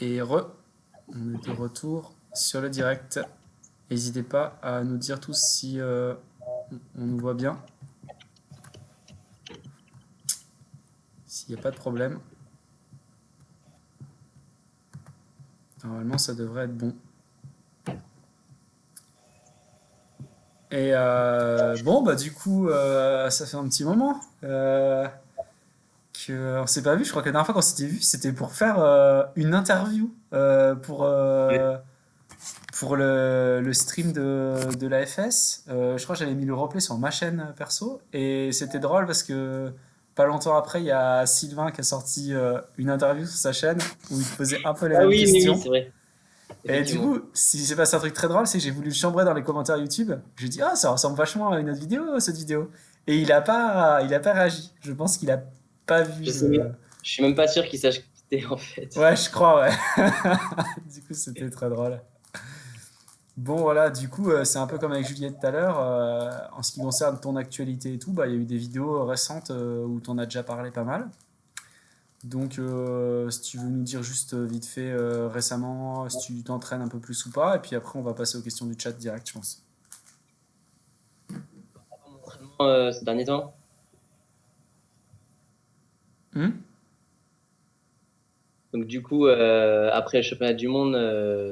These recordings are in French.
On est de retour sur le direct. N'hésitez pas à nous dire tous si on nous voit bien, s'il n'y a pas de problème. Normalement, ça devrait être bon. Et bon, bah du coup, ça fait un petit moment qu'on s'est pas vu. Je crois que la dernière fois qu'on s'était vu, c'était pour faire une interview pour le stream de l'AFS. Je crois que j'avais mis le replay sur ma chaîne perso. Et c'était drôle parce que pas longtemps après, il y a Sylvain qui a sorti une interview sur sa chaîne où il te posait un peu les Ah mêmes oui, oui, oui, questions. c'est vrai, Et du effectivement. coup, si j'ai passé un truc très drôle, c'est que j'ai voulu le chambrer dans les commentaires YouTube. J'ai dit, ah, ça ressemble vachement à une autre vidéo, cette vidéo. Et il a pas réagi. Je pense qu'il a pas vu Je sais, le. je suis même pas sûr qu'il sache qui c'était en fait. Ouais, je crois, ouais. Du coup, c'était très drôle. Bon, voilà, du coup, c'est un peu comme avec Juliette tout à l'heure. En ce qui concerne ton actualité et tout, bah, il y a eu des vidéos récentes où tu en as déjà parlé pas mal. Donc, si tu veux nous dire juste vite fait récemment si tu t'entraînes un peu plus ou pas, et puis après, on va passer aux questions du chat direct, je pense. Mon entraînement ces derniers temps. Hmm. Donc du coup, après le championnat du monde,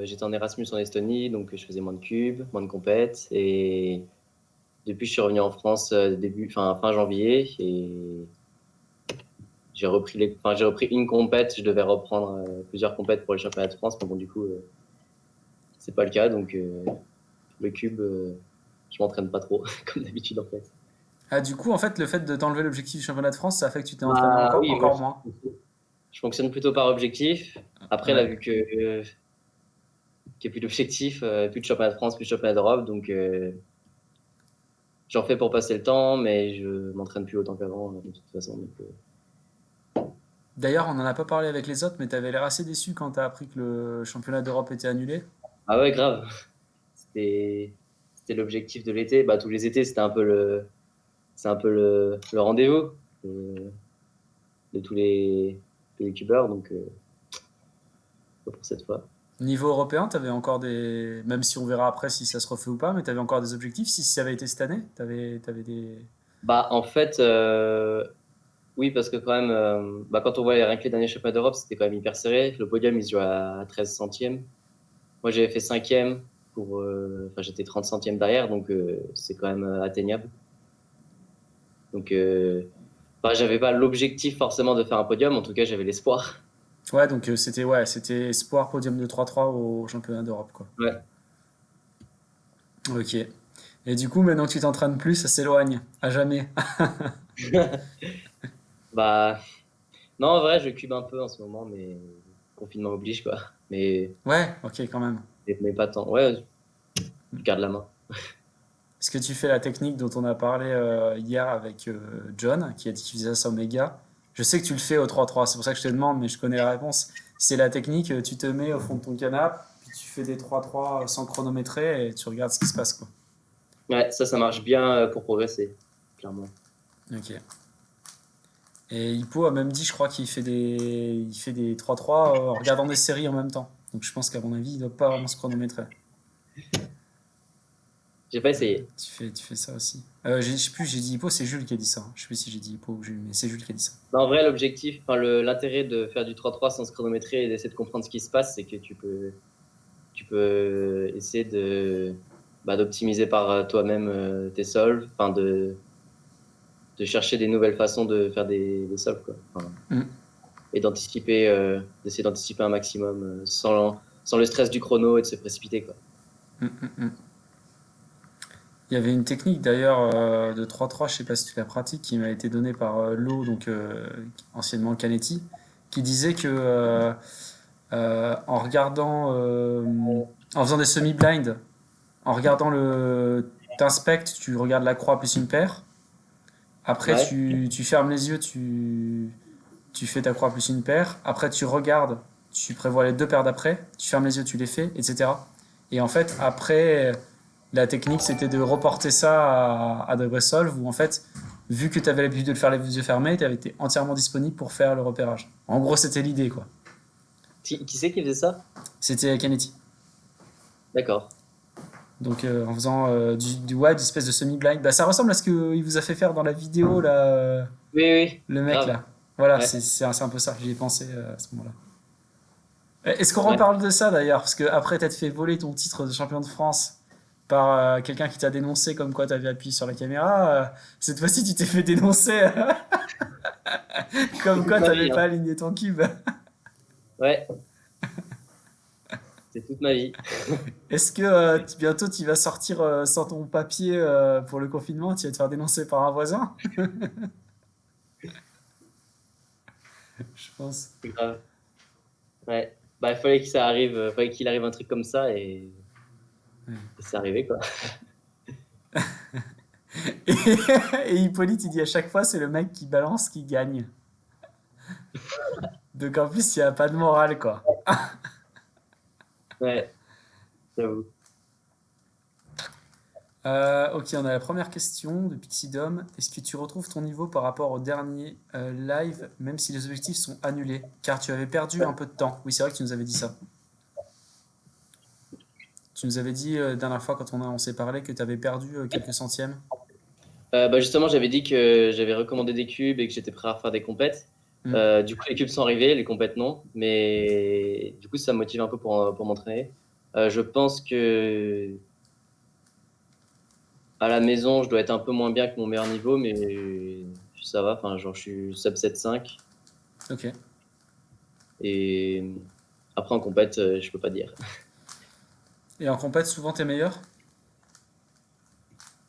j'étais en Erasmus en Estonie, donc je faisais moins de cubes, moins de compètes. Et depuis, je suis revenu en France fin janvier et j'ai repris une compète. Je devais reprendre plusieurs compètes pour les championnats de France, mais bon, du coup, c'est pas le cas. Donc le cube, je m'entraîne pas trop, comme d'habitude en fait. Ah, du coup, en fait, le fait de t'enlever l'objectif du championnat de France, ça fait que tu t'es entraîné Bah oui, moi, encore moins. je fonctionne plutôt par objectif. Après, là, Ouais. vu qu'il n'y a plus d'objectif, plus de championnat de France, plus de championnat d'Europe, donc j'en fais pour passer le temps, mais je m'entraîne plus autant qu'avant, de toute façon. Donc, D'ailleurs, on n'en a pas parlé avec les autres, mais t'avais l'air assez déçu quand t'as appris que le championnat d'Europe était annulé. ah ouais, grave. C'était, c'était l'objectif de l'été. Bah, tous les étés, c'est un peu le rendez-vous de, de tous les youtubeurs, donc pas pour cette fois. Niveau européen, t'avais encore des. Même si on verra après si ça se refait ou pas, mais t'avais encore des objectifs. Si ça avait été cette année, t'avais des. Bah, en fait, oui, parce que quand même, bah, quand on voit rien que les derniers championnats d'Europe, c'était quand même hyper serré. Le podium, il se joue à 13 centièmes. Moi, j'avais fait cinquième enfin, j'étais 30 centièmes derrière, donc c'est quand même atteignable. Donc, bah, j'avais pas l'objectif forcément de faire un podium, en tout cas, j'avais l'espoir. Ouais, donc c'était espoir podium de 3-3 au championnat d'Europe, quoi. Ouais. Ok. Et du coup, maintenant que tu t'entraînes plus, ça s'éloigne. À jamais. Bah, non, en vrai, je cube un peu en ce moment, mais le confinement oblige, quoi. Ouais, ok, quand même. Mais pas tant. Ouais, je garde la main. Est-ce que tu fais la technique dont on a parlé hier avec John, qui a dit qu'il faisait ça sur Mega? Je sais que tu le fais au 3-3, c'est pour ça que je te demande, mais je connais la réponse. C'est la technique, tu te mets au fond de ton canapé, puis tu fais des 3-3 sans chronométrer et tu regardes ce qui se passe, quoi. Ouais, ça marche bien pour progresser, clairement. Ok. Et Hippo a même dit, je crois, il fait des 3-3 en regardant des séries en même temps. Donc je pense qu'à mon avis, il doit pas vraiment se chronométrer. J'ai pas essayé. Tu fais ça aussi. Je sais plus, j'ai dit Hippo, c'est Jules qui a dit ça. Je sais plus si j'ai dit Hippo ou Jules, mais c'est Jules qui a dit ça. Non, en vrai, l'objectif, enfin, l'intérêt de faire du 3-3 sans se chronométrer et d'essayer de comprendre ce qui se passe, c'est que tu peux essayer d'optimiser par toi-même tes solves, enfin, de chercher des nouvelles façons de faire des solves, quoi. Enfin, Mm, et d'essayer d'anticiper un maximum sans le stress du chrono et de se précipiter, quoi. mm, mm, mm. Il y avait une technique d'ailleurs de 3-3, je sais pas si tu la pratiques, qui m'a été donnée par Lo, donc anciennement Canetti, qui disait que en regardant, en faisant des semi-blinds, en regardant t'inspectes, tu regardes la croix plus une paire. Après, Ouais, tu fermes les yeux, tu fais ta croix plus une paire. Après, tu regardes, tu prévois les deux paires d'après. Tu fermes les yeux, tu les fais, etc. Et en fait, après, la technique, c'était de reporter ça à Double Solve, où en fait, vu que tu avais l'habitude de le faire les yeux fermés, tu avais été entièrement disponible pour faire le repérage. En gros, c'était l'idée, quoi. Qui c'est qui faisait ça? C'était Canetti. D'accord. Donc en faisant ouais, du espèce de semi-blind. Bah, ça ressemble à ce qu'il vous a fait faire dans la vidéo, là, Oui, oui, le mec, grave. là. Voilà, Ouais, c'est un peu ça. J'y ai pensé à ce moment-là. Est-ce qu'on ouais. reparle de ça d'ailleurs? Parce qu'après t'être fait voler ton titre de champion de France par quelqu'un qui t'a dénoncé comme quoi t'avais appuyé sur la caméra, cette fois-ci tu t'es fait dénoncer C'est comme toute quoi ma t'avais vie, pas hein. aligné ton cube. Ouais, c'est toute ma vie. Est-ce que bientôt tu vas sortir sans ton papier pour le confinement, tu vas te faire dénoncer par un voisin? Je pense. C'est grave. Ouais. Bah, il fallait que ça arrive, fallait qu'il arrive un truc comme ça et c'est arrivé, quoi. Et, et Hippolyte, il dit à chaque fois, c'est le mec qui balance qui gagne. Donc en plus, il n'y a pas de morale, quoi. Ouais, j'avoue. Ok, on a la première question de Pixidom. Est-ce que tu retrouves ton niveau par rapport au dernier live, même si les objectifs sont annulés? Car tu avais perdu un peu de temps. Oui, c'est vrai que tu nous avais dit ça. Tu nous avais dit la dernière fois quand on s'est parlé que tu avais perdu quelques centièmes. Bah justement, j'avais dit que j'avais recommandé des cubes et que j'étais prêt à refaire des compètes. Hmm. Du coup, les cubes sont arrivés, les compètes non. Mais du coup, ça me motive un peu pour m'entraîner. Je pense que à la maison, je dois être un peu moins bien que mon meilleur niveau, mais ça va. Enfin, genre, je suis sub 7,5. Ok. Et après, en compète, je peux pas dire. Et en compète, souvent t'es meilleur?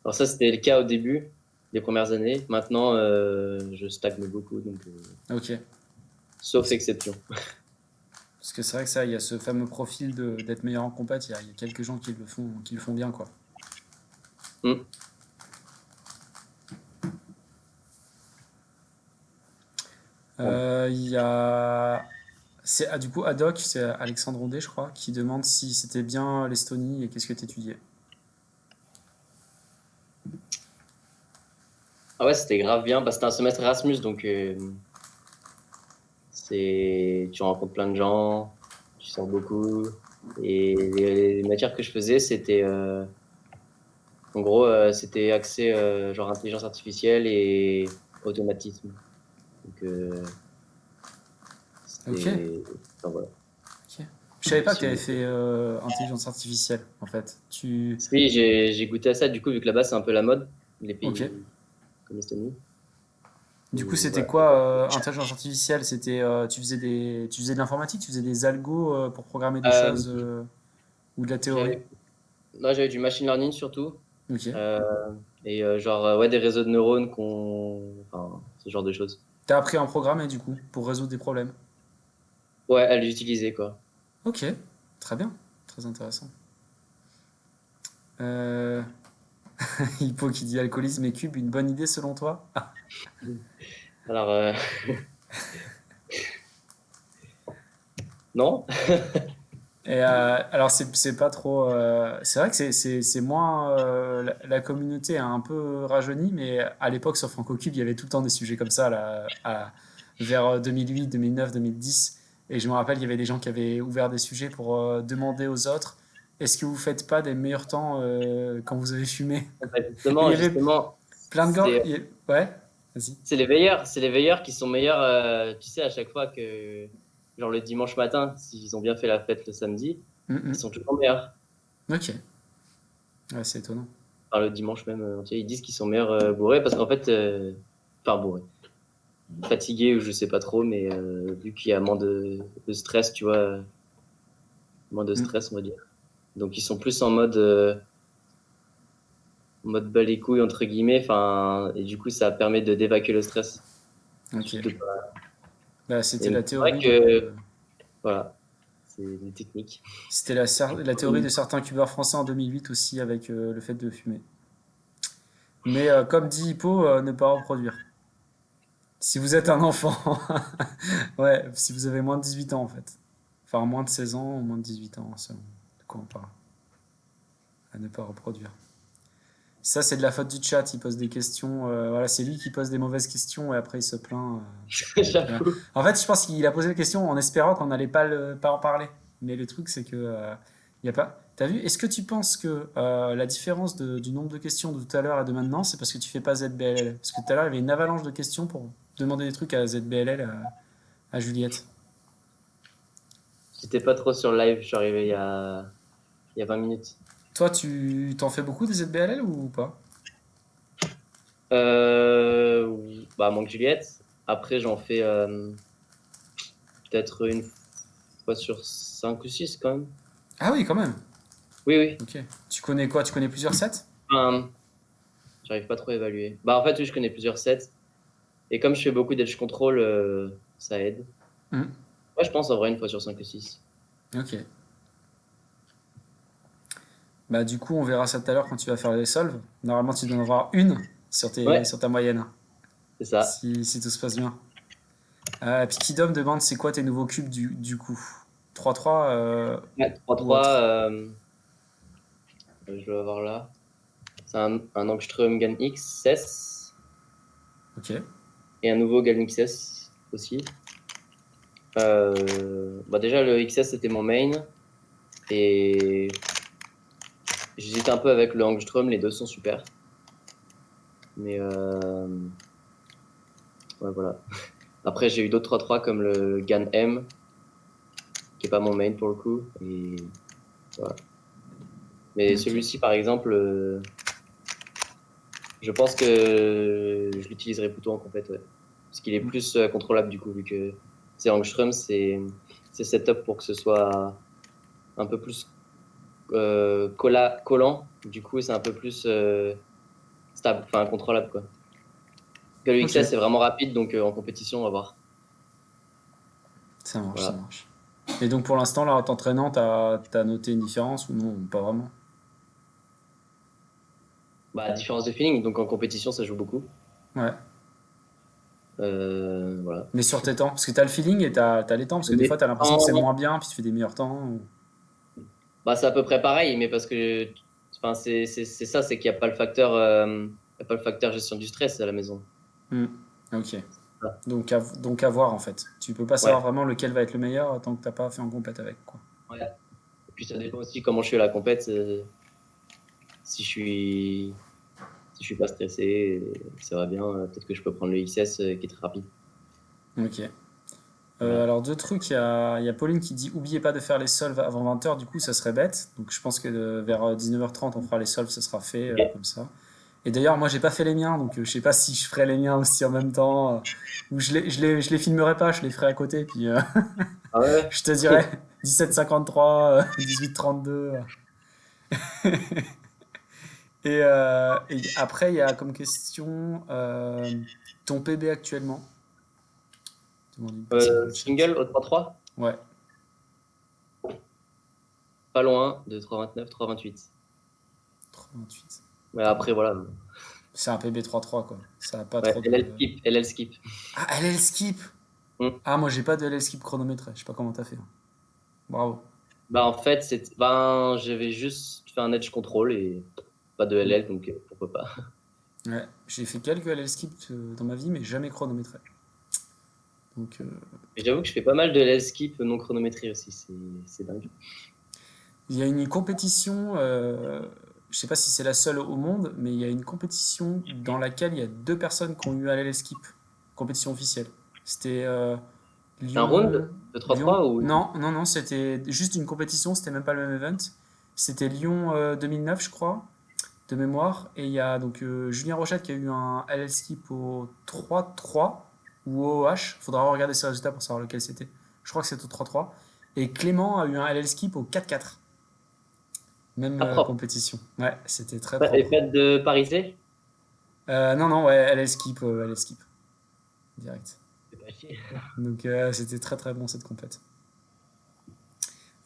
Alors ça, c'était le cas au début, les premières années. Maintenant, je stagne beaucoup, donc Ok. sauf exception. Parce que c'est vrai que ça, il y a ce fameux profil d'être meilleur en compète. Il y a quelques gens qui le font bien, quoi. Hmm. Pardon. Il y a. C'est du coup Adoc, c'est Alexandre Rondet, je crois, qui demande si c'était bien l'Estonie et qu'est-ce que tu étudiais. Ah ouais, c'était grave bien. Bah, c'était un semestre Erasmus, donc tu rencontres plein de gens, tu sors beaucoup. Et les matières que je faisais, c'était en gros, c'était axé genre intelligence artificielle et automatisme. Donc Ok, c'était, enfin, voilà. ok. Je savais pas que tu avais Si, fait intelligence artificielle, en fait. si, j'ai goûté à ça, du coup, vu que là-bas, c'est un peu la mode, les Ok. pays comme l'Estonie. Du coup, Et c'était voilà. quoi intelligence artificielle? C'était tu faisais de l'informatique, tu faisais des algos pour programmer des Euh, choses ou de la théorie? j'avais, non, j'avais du machine learning surtout. Ok. Euh, et genre, ouais, des réseaux de neurones enfin, ce genre de choses. T'as appris à en programmer du coup pour résoudre des problèmes. Ouais, à l'utiliser, quoi. Ok, très bien, très intéressant. Euh... Hippo qui dit alcoolisme et cube, une bonne idée selon toi? Ah. Alors, non? Et alors c'est pas trop. C'est vrai que c'est moins la communauté a un peu rajeuni, mais à l'époque sur FrancoCube il y avait tout le temps des sujets comme ça là, vers 2008, 2009, 2010. Et je me rappelle il y avait des gens qui avaient ouvert des sujets pour demander aux autres est-ce que vous faites pas des meilleurs temps quand vous avez fumé? Bah, Et il y justement, avait plein de gars. Ouais, vas-y. c'est les veilleurs qui sont meilleurs, tu sais, à chaque fois que, genre le dimanche matin, s'ils ont bien fait la fête le samedi, ils Mhm. sont toujours meilleurs. Ok, ouais, c'est étonnant. Enfin, le dimanche même entier, ils disent qu'ils sont meilleurs bourrés parce qu'en fait, enfin bourrés, fatigués ou je sais pas trop, mais vu qu'il y a moins de stress, tu vois, moins de Mm. stress, on va dire. Donc ils sont plus en mode bas les couilles entre guillemets, enfin, et du coup ça permet de d'évacuer le stress. Ok. De- Bah, c'était Et la c'est vrai théorie que voilà, c'est des techniques. la théorie de certains cubeurs français en 2008 aussi avec le fait de fumer. Mais comme dit Hippo, ne pas reproduire. Si vous êtes un enfant, ouais, si vous avez moins de 18 ans en fait. Enfin, moins de 16 ans ou moins de 18 ans, selon de quoi on parle. À ne pas reproduire. Ça, c'est de la faute du chat. Il pose des questions. Voilà, c'est lui qui pose des mauvaises questions et après il se plaint. Tu vois. J'avoue. En fait, je pense qu'il a posé la question en espérant qu'on n'allait pas en parler. Mais le truc, c'est que il y a pas. T'as vu? Est-ce que tu penses que la différence du nombre de questions de tout à l'heure et de maintenant, c'est parce que tu fais pas ZBLL? Parce que tout à l'heure, il y avait une avalanche de questions pour demander des trucs à ZBLL à Juliette. J'étais pas trop sur le live, je suis arrivé il y a 20 minutes. Toi, tu t'en fais beaucoup des ZBLL ou pas? Bah, manque Juliette. Après, j'en fais peut-être une fois sur 5 ou 6 quand même. Ah oui, quand même. Oui, oui. Ok. Tu connais quoi? Tu connais plusieurs sets? Enfin, j'arrive pas trop à évaluer. Bah, en fait, oui, je connais plusieurs sets. Et comme je fais beaucoup d'edge control, ça aide. Hmm. Ouais, je pense en vrai une fois sur 5 ou 6. Ok. Bah, du coup, on verra ça tout à l'heure quand tu vas faire les solves. Normalement, tu dois en avoir une Ouais, sur ta moyenne, c'est ça. si tout se passe bien. Puis Kidom demande c'est quoi tes nouveaux cubes du coup? 3-3 Ouais, ou 3-3, autre? je dois avoir là. C'est un Angstrom GAN XS Ok. et un nouveau GAN XS aussi. Bah déjà, le XS c'était mon main et j'hésite un peu avec le Angstrom, les deux sont super. Mais ouais, voilà. Après, j'ai eu d'autres 3-3 comme le GAN M qui est pas mon main pour le coup. Et voilà. Mais Ok. celui-ci, par exemple, je pense que je l'utiliserai plutôt en compète, ouais. Parce qu'il est plus contrôlable du coup, vu que c'est Angstrom, c'est setup pour que ce soit un peu plus collant. Du coup, c'est un peu plus stable, enfin contrôlable quoi. Que le Ok. XS c'est vraiment rapide, donc en compétition, on va voir. Ça marche, ça Voilà. marche. Et donc pour l'instant, là, en t'entraînant, t'as noté une différence ou non? Pas vraiment. Bah, différence de feeling, donc en compétition, ça joue beaucoup. Ouais. Voilà. Mais sur tes temps, parce que t'as le feeling et t'as les temps, parce que des fois, t'as l'impression que c'est moins bien, puis tu fais des meilleurs temps. Bah, c'est à peu près pareil, mais parce que enfin, c'est ça, c'est qu'il n'y a pas le facteur, y a pas le facteur gestion du stress à la maison. Hmm. Ok. Ah, Donc à voir en fait. Tu peux pas savoir ouais, vraiment lequel va être le meilleur tant que t'as pas fait en compète avec, quoi. ouais. Et puis ça dépend aussi comment je suis à la compète. Si je suis, si je suis pas stressé, ça va bien. Peut-être que je peux prendre le XS qui est très rapide. Ok. Voilà. Alors deux trucs, il y a Pauline qui dit oubliez pas de faire les solves avant 20h, du coup ça serait bête. Donc je pense que vers 19h30 on fera les solves, ça sera fait Ok. comme ça. Et d'ailleurs moi j'ai pas fait les miens, donc je sais pas si je ferai les miens aussi en même temps, ou je les filmerai pas, je les ferai à côté, puis Ah ouais, je te dirai 17,53, 18,32. Et après il y a comme question ton PB actuellement, demande une personne dans le chat. single au 3-3, Ouais, pas loin de 3,29, 3,28. 3,28. Mais après, voilà. C'est un PB 3-3 quoi. Ça a pas Ouais, trop de. LL skip, LL skip. Ah, LL skip! Hmm. Ah, moi j'ai pas de LL skip chronométré. Je sais pas comment t'as fait, hein. Bravo. Bah, en fait, ben, j'avais juste fait un edge control et pas de Hmm. LL, donc pourquoi pas. Ouais, j'ai fait quelques LL skip dans ma vie, mais jamais chronométré. Donc, Mais j'avoue que je fais pas mal de LL skip non chronométré aussi, c'est dingue. il y a une compétition, je sais pas si c'est la seule au monde, mais il y a une compétition dans laquelle il y a deux personnes qui ont eu un LL skip. Compétition officielle. C'était Un Lyon. round de Lyon. 3-3 ou. Non, non, non, c'était juste une compétition, c'était même pas le même event. C'était Lyon 2009, je crois, de mémoire. Et il y a donc Julien Rochette qui a eu un LL skip au 3-3 ou au OH. Faudra regarder ses résultats pour savoir lequel c'était. Je crois que c'est au 3-3. Et Clément a eu un LL skip au 4-4. Même Ah, propre. compétition. Ouais, c'était très Et propre. pas de parisé? Non, non, ouais, LL skip, direct. C'est pas chier. Donc c'était très très bon cette compète.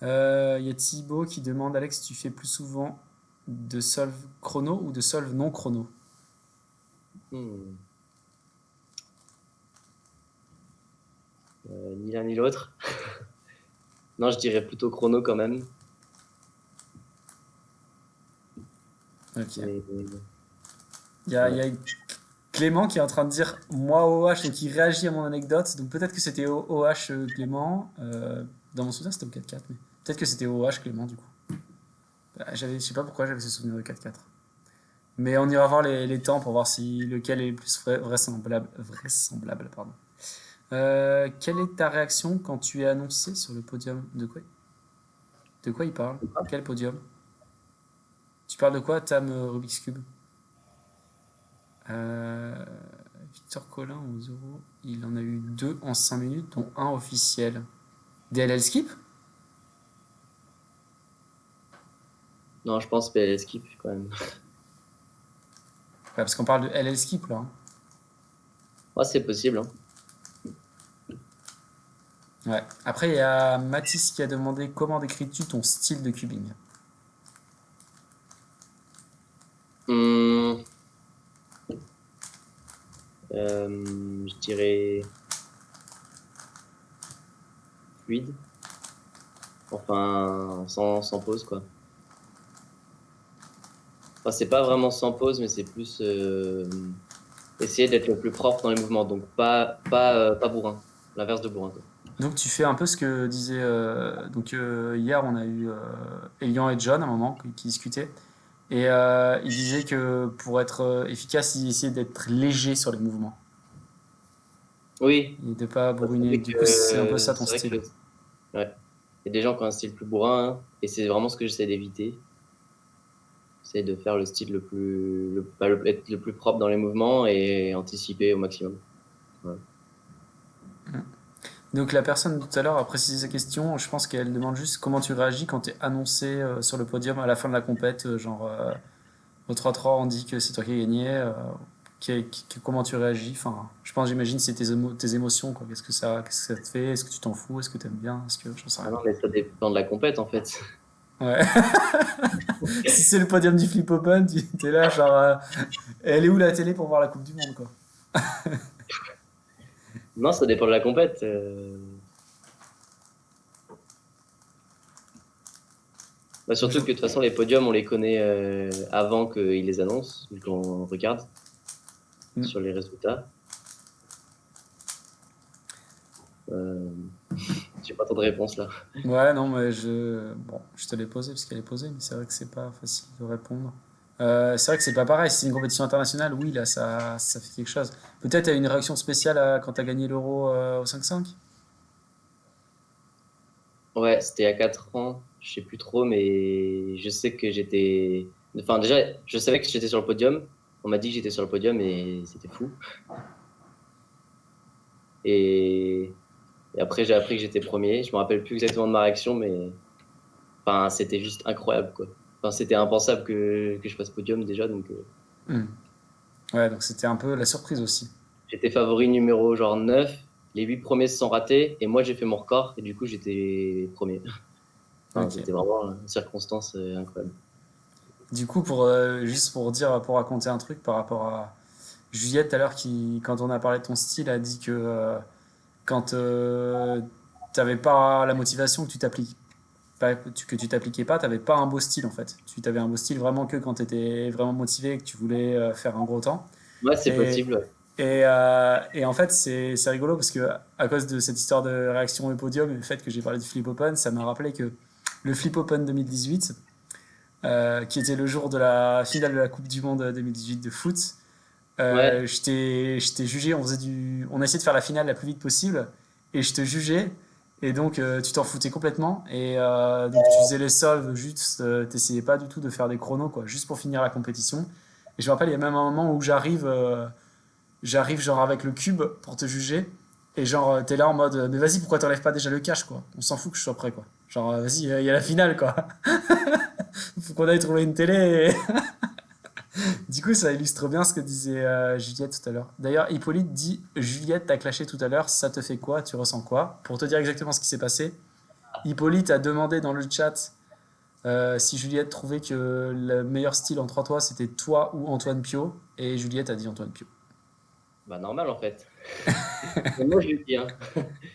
Il y a Thibaut qui demande Alex, tu fais plus souvent de solve chrono ou de solve non chrono? Hmm. Ni l'un ni l'autre. Non, je dirais plutôt chrono quand même. Ok. Mais Il y Ouais. a Clément qui est en train de dire moi OH, donc il réagit à mon anecdote. Donc peut-être que c'était OH Clément. Dans mon souvenir, c'était au 4-4, mais peut-être que c'était OH Clément du coup. Je sais pas pourquoi j'avais ce souvenir de 4-4. Mais on ira voir les temps pour voir si lequel est le plus vraisemblable, pardon. Quelle est ta réaction quand tu es annoncé sur le podium? De quoi il parle? Quel podium? Tu parles de quoi, Tam Rubik's Cube? Euh, Victor Collin aux euros, il en a eu deux en 5 minutes, dont un officiel. DLL Skip? Ouais, Non, je pense PL Skip quand même. parce qu'on parle de LL Skip là, hein. Ouais, c'est possible, hein. Ouais. Après, il y a Mathis qui a demandé comment décris-tu ton style de cubing? Hum, je dirais fluide. Enfin, sans pause, quoi. Enfin, c'est pas vraiment sans pause, mais c'est plus essayer d'être le plus propre dans les mouvements. Donc, pas bourrin. L'inverse de bourrin, quoi. Donc tu fais un peu ce que disait... hier, on a eu Elian et John à un moment qui discutaient. Et il disait que pour être efficace, il essayait d'être léger sur les mouvements. Oui, Et de pas c'est bourriner. vrai Du coup, c'est un peu ça que, ton c'est vrai que style. ouais. Il y a des gens qui ont un style plus bourrin, hein, et c'est vraiment ce que j'essaie d'éviter. C'est de faire le style être le plus propre dans les mouvements et anticiper au maximum. Ouais. Donc la personne tout à l'heure a précisé sa question. Je pense qu'elle demande juste comment tu réagis quand tu es annoncé sur le podium à la fin de la compète. Au 3-3, on dit que c'est toi qui as gagné. Comment tu réagis? Enfin, je pense, j'imagine, c'est tes émotions, quoi. Qu'est-ce que ça te fait? Est-ce que tu t'en fous? Est-ce que tu aimes bien? Est-ce que j'en sais Ah rien. non, mais ça dépend de la compète en fait. Ouais. Si c'est le podium du Flip Open, tu es là, elle est où la télé pour voir la Coupe du Monde, quoi? Non, ça dépend de la compète. Bah, Donc, surtout que de toute façon, les podiums, on les connaît avant qu'ils les annoncent, vu qu'on regarde Hmm. sur les résultats. Euh, j'ai pas trop de réponses là. Ouais, non, mais bon, je te l'ai posé parce qu'elle est posée, mais c'est vrai que c'est pas facile de répondre. C'est vrai que c'est pas pareil. Si c'est une compétition internationale, oui, là, ça fait quelque chose. Peut-être une réaction spéciale quand t'as gagné l'Euro au 5-5? Ouais, c'était il y a 4 ans, je sais plus trop, mais je sais que j'étais. Enfin, déjà, je savais que j'étais sur le podium. On m'a dit que j'étais sur le podium et c'était fou. Et, et après, j'ai appris que j'étais premier. Je me rappelle plus exactement de ma réaction, mais enfin, c'était juste incroyable, quoi. Enfin, c'était impensable que je fasse podium déjà, donc Hmm. Ouais, donc c'était un peu la surprise aussi. j'étais favori numéro genre 9. Les 8 premiers se sont ratés et moi j'ai fait mon record et du coup j'étais premier. Enfin, Ok. c'était vraiment une circonstance incroyable. Du coup, juste pour dire, pour raconter un truc par rapport à Juliette tout à l'heure, qui, quand on a parlé de ton style, a dit que quand t'avais pas la motivation, que que tu t'appliquais pas, t'avais pas un beau style en fait. Tu t'avais un beau style vraiment que quand t'étais vraiment motivé et que tu voulais faire un gros temps. Ouais, c'est Et, possible. et en fait, c'est rigolo parce que à cause de cette histoire de réaction au podium et le fait que j'ai parlé du Flip Open, ça m'a rappelé que le Flip Open 2018, qui était le jour de la finale de la Coupe du Monde 2018 de foot, Ouais, je t'ai jugé, on a essayé de faire la finale la plus vite possible, et je te jugeais, et donc tu t'en foutais complètement, et donc tu faisais les solves, juste, t'essayais pas du tout de faire des chronos, quoi, juste pour finir la compétition. Et je me rappelle, il y a même un moment où j'arrive genre avec le cube pour te juger, et genre t'es là en mode, mais vas-y, pourquoi t'enlèves pas déjà le cash, quoi? On s'en fout que je sois prêt, quoi. Genre, vas-y, il y a la finale, quoi. Faut qu'on aille trouver une télé. Du coup, ça illustre bien ce que disait Juliette tout à l'heure. D'ailleurs, Hippolyte dit Juliette t'a clashé tout à l'heure, ça te fait quoi? Tu ressens quoi? Pour te dire exactement ce qui s'est passé, Hippolyte a demandé dans le chat si Juliette trouvait que le meilleur style entre toi c'était toi ou Antoine Pio, et Juliette a dit Antoine Pio. bah normal en fait. Mais moi je lui dis, hein.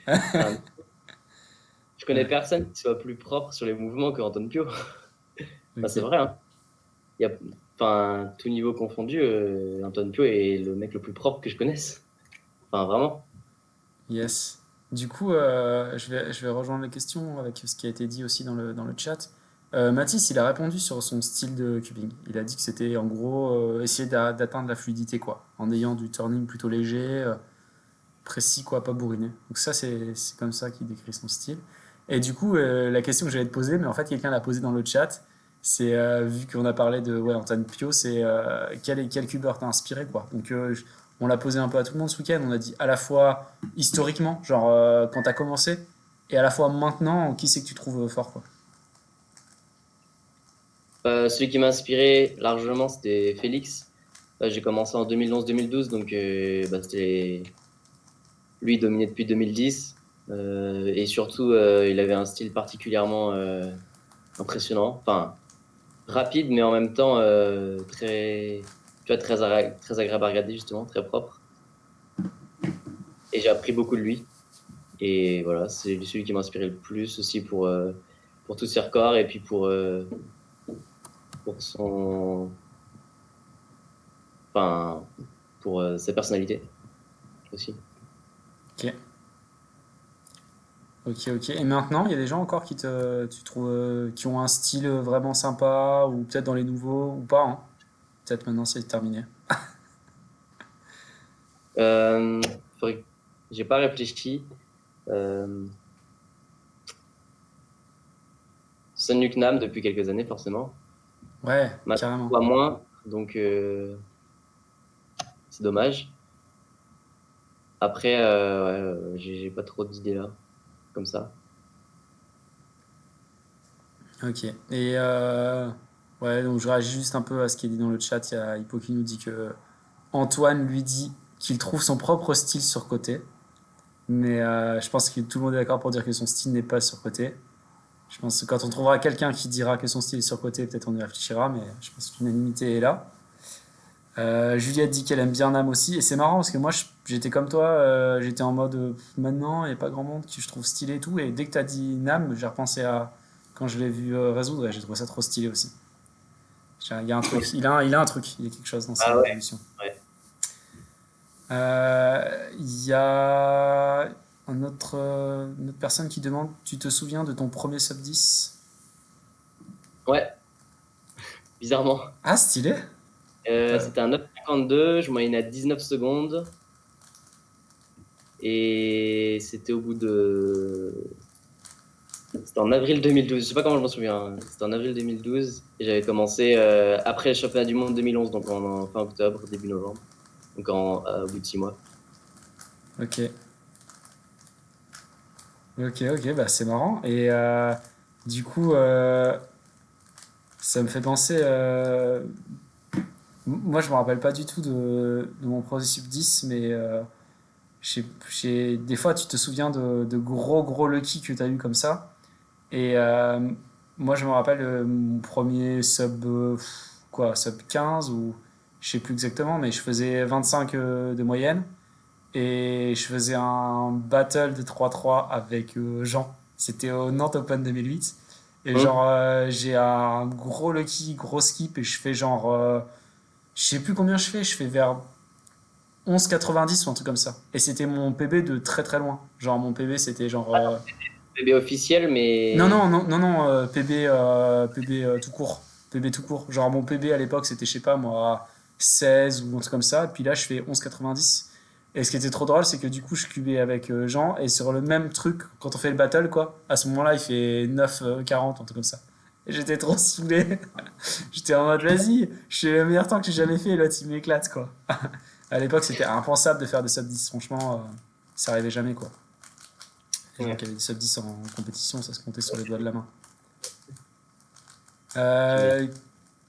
Enfin, je connais Ouais, personne qui soit plus propre sur les mouvements que Anton Pio. Enfin, c'est ok. vrai, hein. Il y a, enfin, tout niveau confondu, Antoine Pio est le mec le plus propre que je connaisse. Enfin, vraiment. Yes. Du coup, je vais rejoindre les questions avec ce qui a été dit aussi dans le chat. Mathis, il a répondu sur son style de cubing. Il a dit que c'était en gros essayer d'atteindre la fluidité, quoi, en ayant du turning plutôt léger, précis, quoi, pas bourriné. Donc ça, c'est comme ça qu'il décrit son style. Et du coup, la question que j'allais te poser, mais en fait, quelqu'un l'a posée dans le chat, c'est, vu qu'on a parlé de ouais, Antoine Pio, c'est quel cubeur t'a inspiré, quoi. Donc on l'a posé un peu à tout le monde ce week-end, on a dit à la fois historiquement, genre quand t'as commencé, et à la fois maintenant, qui c'est que tu trouves fort, quoi. Celui qui m'a inspiré largement, c'était Félix. J'ai commencé en 2011-2012, donc bah, lui, il dominait depuis 2010. Et surtout, il avait un style particulièrement impressionnant. Enfin, rapide, mais en même temps très agréable à regarder, justement, très propre. Et j'ai appris beaucoup de lui. Et voilà, c'est celui qui m'a inspiré le plus aussi pour tous ses records et puis pour enfin, pour sa personnalité aussi. Ok, ok. Et maintenant, il y a des gens encore tu trouves, qui ont un style vraiment sympa, ou peut-être dans les nouveaux, ou pas, hein. Peut-être maintenant c'est terminé. Euh, faudrait- j'ai pas réfléchi. Euh, Sun Nam depuis quelques années, forcément. Ouais, Maintenant, carrément. pas moins, donc c'est dommage. Après, ouais, j'ai pas trop d'idées là, comme ça. Ok. Et ouais, donc je réagis juste un peu à ce qui est dit dans le chat. Il y a Hippo qui nous dit que Antoine lui dit qu'il trouve son propre style surcoté. Mais je pense que tout le monde est d'accord pour dire que son style n'est pas surcoté. Je pense que quand on trouvera quelqu'un qui dira que son style est surcoté, peut-être on y réfléchira, mais je pense que l'unanimité est là. Juliette dit qu'elle aime bien Nam aussi, et c'est marrant parce que moi j'étais comme toi, j'étais en mode maintenant il n'y a pas grand monde que je trouve stylé et tout, et dès que t'as dit Nam, j'ai repensé à quand je l'ai vu résoudre et j'ai trouvé ça trop stylé aussi. Il y a un truc, il a un truc, il y a quelque chose dans ses Ah ouais, résolutions. ouais. Il y a une autre personne qui demande, tu te souviens de ton premier sub 10? Ouais, bizarrement. Ah, stylé. T'as- C'était un 9,52, je moyenne à 19 secondes. Et c'était au bout de. C'était en avril 2012. Je sais pas comment je m'en souviens, hein. C'était en avril 2012. Et j'avais commencé après le championnat du monde 2011, donc en fin octobre, début novembre. Donc au bout de 6 mois. Ok, ok, bah c'est marrant. Et du coup, ça me fait penser. Moi, je me rappelle pas du tout de mon premier sub 10, mais des fois, tu te souviens de gros lucky que tu as eu comme ça. Et moi, je me rappelle mon premier sub, sub 15 ou je sais plus exactement, mais je faisais 25 de moyenne et je faisais un battle de 3-3 avec Jean. C'était au Nantes Open 2008. Et Hum. genre, j'ai un gros lucky, gros skip et je fais genre, je sais plus combien je fais vers 11,90 ou un truc comme ça. Et c'était mon PB de très très loin. Genre, mon PB c'était genre. Bébé officiel, Non, mais. non, non, non, non, PB, PB tout court. PB tout court. Genre mon PB à l'époque c'était, je sais pas moi, 16 ou un truc comme ça. Puis là je fais 11,90. Et ce qui était trop drôle, c'est que du coup je cubais avec Jean et sur le même truc, quand on fait le battle, quoi, à ce moment-là il fait 9,40, un truc comme ça. Et j'étais trop saoulé. J'étais en mode vas-y, je fais le meilleur temps que j'ai jamais fait et l'autre il m'éclate, quoi. À l'époque c'était impensable de faire des sub 10, franchement, ça arrivait jamais, quoi. Les gens Ouais, qui avaient des sub 10 en compétition, ça se comptait sur les doigts de la main. tu m'étonnes. Euh,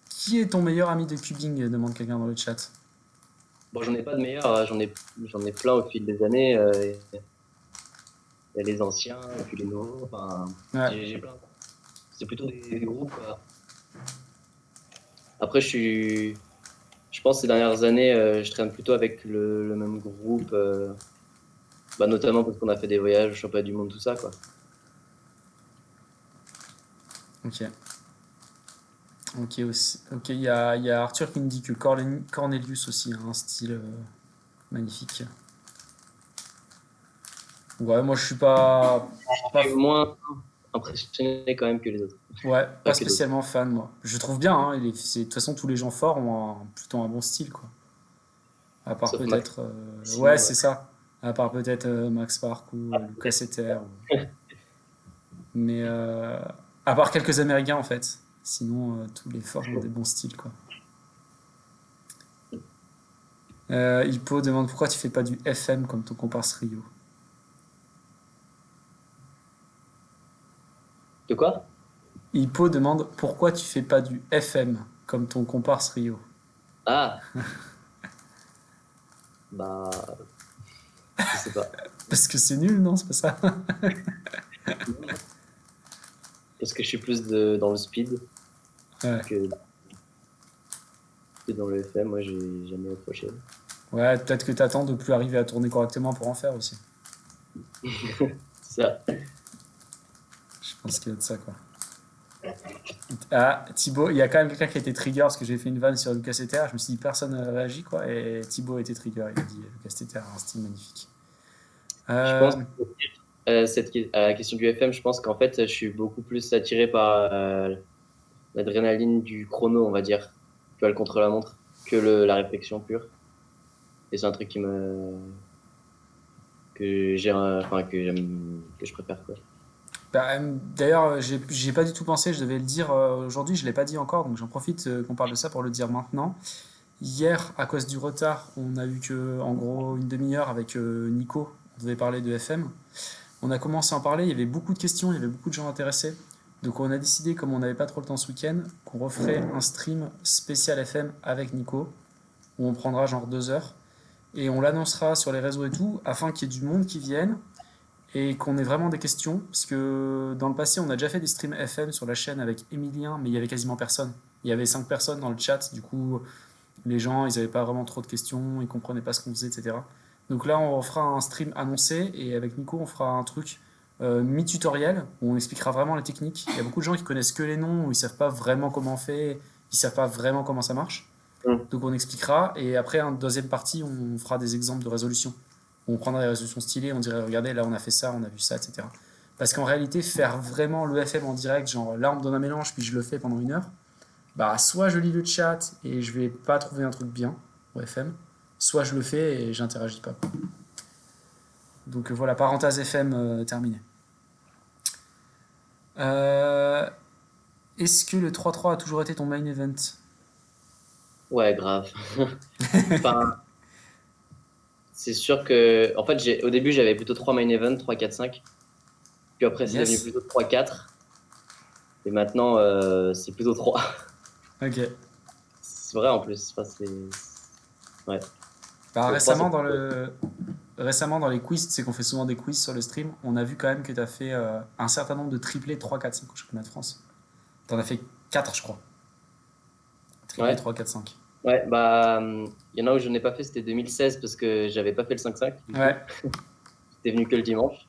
qui est ton meilleur ami de cubing? Demande quelqu'un dans le chat. Bon, j'en ai pas de meilleur, hein. J'en ai plein au fil des années. Il y a les anciens et puis les nouveaux. Enfin, Ouais, j'ai plein. C'est plutôt des groupes, quoi. Après, je pense que ces dernières années, je traîne plutôt avec le même groupe, bah, notamment parce qu'on a fait des voyages au championnat du monde, tout ça, quoi. ok. Ok, aussi. Ok, il y a Arthur qui me dit que Cornelius aussi a un style magnifique. Ouais, moi je suis pas, Je suis moins impressionné quand même que les autres. ouais, Pas pas que d'autres. spécialement fan, moi. Je trouve bien, hein, de toute façon, tous les gens forts ont plutôt un bon style, quoi. À part Sauf Max. peut-être. Ouais, Sinon, c'est ça. À part peut-être Max Park ou Lucas Ether. Mais à part quelques Américains, en fait. Sinon, tous les forts ont des bons styles, quoi. Hippo demande pourquoi tu fais pas du FM comme ton comparse Rio. de quoi? Hippo demande pourquoi tu fais pas du FM comme ton comparse Rio. Ah, bah, je sais pas. Parce que c'est nul, non? C'est pas ça? Parce que je suis plus dans le speed Ouais. que, que dans le FM. Moi, j'ai jamais accroché. Ouais, peut-être que t'attends de plus arriver à tourner correctement pour en faire aussi. Ça. Je pense qu'il y a de ça, quoi. Ah, Thibaut, il y a quand même quelqu'un qui a été trigger parce que j'ai fait une vanne sur Lucas Ether. Je me suis dit, personne n'a réagi, quoi. Et Thibaut a été trigger. Il a dit, Lucas Ether a un style magnifique. Je pense Euh, que à la question du FM, je pense qu'en fait, je suis beaucoup plus attiré par l'adrénaline du chrono, on va dire, tu vois, le contre-la-montre, que la réflexion pure. Et c'est un truc que j'aime, que je préfère, quoi. D'ailleurs, j'y ai pas du tout pensé. Je devais le dire aujourd'hui. Je l'ai pas dit encore. Donc j'en profite qu'on parle de ça pour le dire maintenant. Hier, à cause du retard, on a eu que, en gros, une demi-heure avec Nico. On devait parler de FM. On a commencé à en parler, il y avait beaucoup de questions, il y avait beaucoup de gens intéressés. Donc on a décidé, comme on n'avait pas trop le temps ce week-end, qu'on referait un stream spécial FM avec Nico, où on prendra genre 2 heures, et on l'annoncera sur les réseaux et tout, afin qu'il y ait du monde qui vienne, et qu'on ait vraiment des questions, parce que dans le passé, on a déjà fait des streams FM sur la chaîne avec Emilien, mais il y avait quasiment personne. Il y avait 5 personnes dans le chat, du coup, les gens, ils n'avaient pas vraiment trop de questions, ils comprenaient pas ce qu'on faisait, etc. Donc là, on fera un stream annoncé et avec Nico, on fera un truc mi-tutoriel où on expliquera vraiment les techniques. Il y a beaucoup de gens qui connaissent que les noms, où ils savent pas vraiment comment on fait, ils savent pas vraiment comment ça marche. Mm. Donc on expliquera et après, en deuxième partie, on fera des exemples de résolution. On prendra des résolutions stylées, on dirait regardez, là on a fait ça, on a vu ça, etc. Parce qu'en réalité, faire vraiment le FM en direct, genre là on me donne un mélange puis je le fais pendant 1 heure, bah soit je lis le chat et je vais pas trouver un truc bien au FM, soit je le fais et j'interagis pas. Donc voilà, parenthèse FM terminée. Euh, Est-ce que le 3-3 a toujours été ton main event? Ouais, grave. Enfin, c'est sûr que, en fait, au début, j'avais plutôt 3 main events, 3, 4, 5. Puis après, c'est devenu Yes. plutôt 3, 4. Et maintenant, c'est plutôt 3. Ok. C'est vrai en plus. Enfin, ouais. Bah, Le 3, c'est récemment dans les quiz, c'est qu'on fait souvent des quiz sur le stream, on a vu quand même que tu as fait un certain nombre de triplés 3, 4, 5 au championnat de France. T'en as fait 4, je crois. Triplé Ouais. 3, 4, 5. Ouais, bah, il y en a où je n'ai pas fait, c'était 2016 parce que j'avais pas fait le 5-5, du Ouais. coup. J'étais venu que le dimanche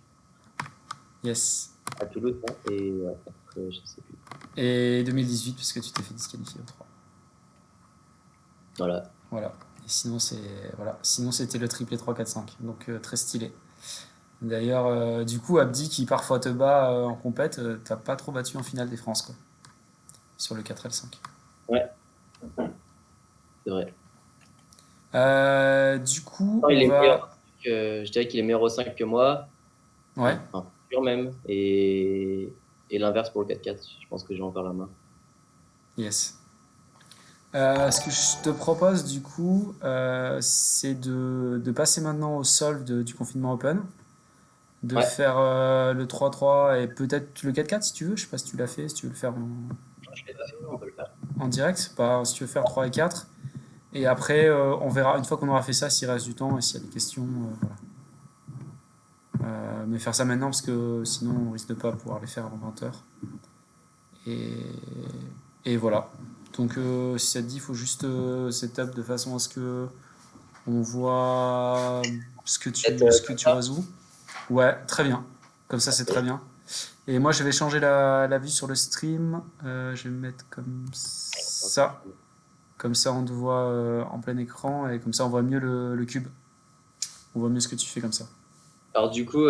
Yes. à Toulouse, hein, et ouais, après, je sais plus. Et 2018, puisque tu t'es fait disqualifier au 3. Voilà. Voilà. Et sinon, voilà. Sinon, c'était le triplé 3, 4, 5. Donc, très stylé. D'ailleurs, du coup, Abdi, qui parfois te bat en compète, t'as pas trop battu en finale des France, quoi. Sur le 4L5. Ouais, c'est vrai. Du coup, Non, on il est meilleur, va. je dirais qu'il est meilleur au 5 que moi, Ouais, enfin, sûr même, et l'inverse pour le 4-4. Je pense que j'ai encore la main. yes. Ce que je te propose, du coup, c'est de passer maintenant au solve du confinement open. De Ouais, faire le 3-3 et peut-être le 4-4 si tu veux. Je sais pas si tu l'as fait, si tu veux le faire je l'ai pas fait, on peut le faire. en direct. Pas, si tu veux faire 3 et 4. Et après, on verra une fois qu'on aura fait ça s'il reste du temps et s'il y a des questions. Voilà. Mais faire ça maintenant parce que sinon on risque de pas pouvoir les faire avant 20h. Et, et voilà. Donc si ça te dit, il faut juste setup de façon à ce que on voit Peut-être ce que comme tu ça. résous. Ouais, très bien. Comme ça, c'est très bien. Et moi, je vais changer la vue sur le stream. Je vais me mettre comme ça. Comme ça, on te voit en plein écran et comme ça, on voit mieux le cube. On voit mieux ce que tu fais comme ça. Alors du coup,